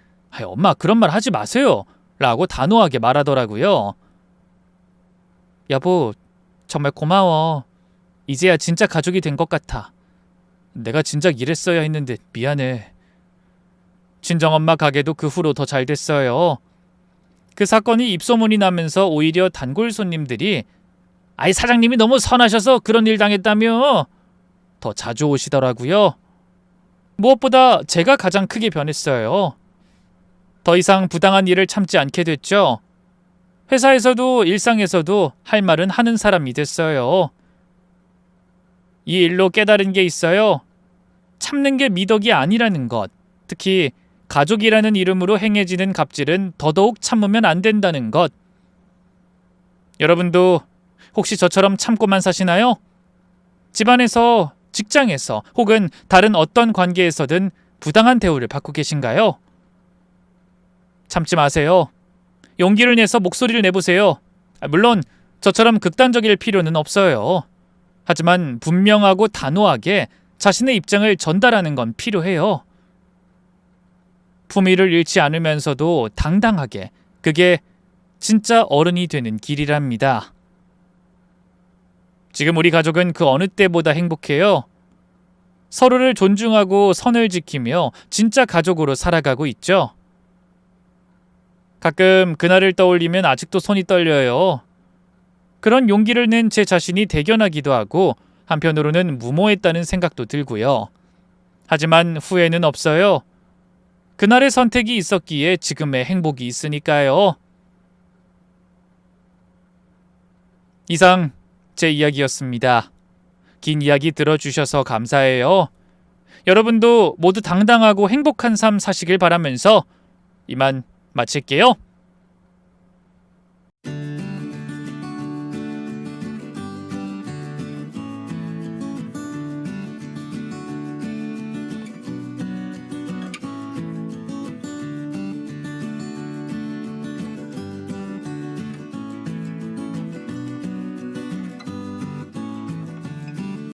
엄마 그런 말 하지 마세요 라고 단호하게 말하더라고요. 여보, 정말 고마워. 이제야 진짜 가족이 된 것 같아. 내가 진작 이랬어야 했는데 미안해. 친정엄마 가게도 그 후로 더 잘 됐어요. 그 사건이 입소문이 나면서 오히려 단골 손님들이 아이 사장님이 너무 선하셔서 그런 일 당했다며 더 자주 오시더라고요. 무엇보다 제가 가장 크게 변했어요. 더 이상 부당한 일을 참지 않게 됐죠. 회사에서도 일상에서도 할 말은 하는 사람이 됐어요. 이 일로 깨달은 게 있어요. 참는 게 미덕이 아니라는 것. 특히 가족이라는 이름으로 행해지는 갑질은 더더욱 참으면 안 된다는 것. 여러분도 혹시 저처럼 참고만 사시나요? 집안에서, 직장에서 혹은 다른 어떤 관계에서든 부당한 대우를 받고 계신가요? 참지 마세요. 용기를 내서 목소리를 내보세요. 물론 저처럼 극단적일 필요는 없어요. 하지만 분명하고 단호하게 자신의 입장을 전달하는 건 필요해요. 품위를 잃지 않으면서도 당당하게, 그게 진짜 어른이 되는 길이랍니다. 지금 우리 가족은 그 어느 때보다 행복해요. 서로를 존중하고 선을 지키며 진짜 가족으로 살아가고 있죠. 가끔 그날을 떠올리면 아직도 손이 떨려요. 그런 용기를 낸 제 자신이 대견하기도 하고 한편으로는 무모했다는 생각도 들고요. 하지만 후회는 없어요. 그날의 선택이 있었기에 지금의 행복이 있으니까요. 이상 제 이야기였습니다. 긴 이야기 들어주셔서 감사해요. 여러분도 모두 당당하고 행복한 삶 사시길 바라면서 이만 마칠게요.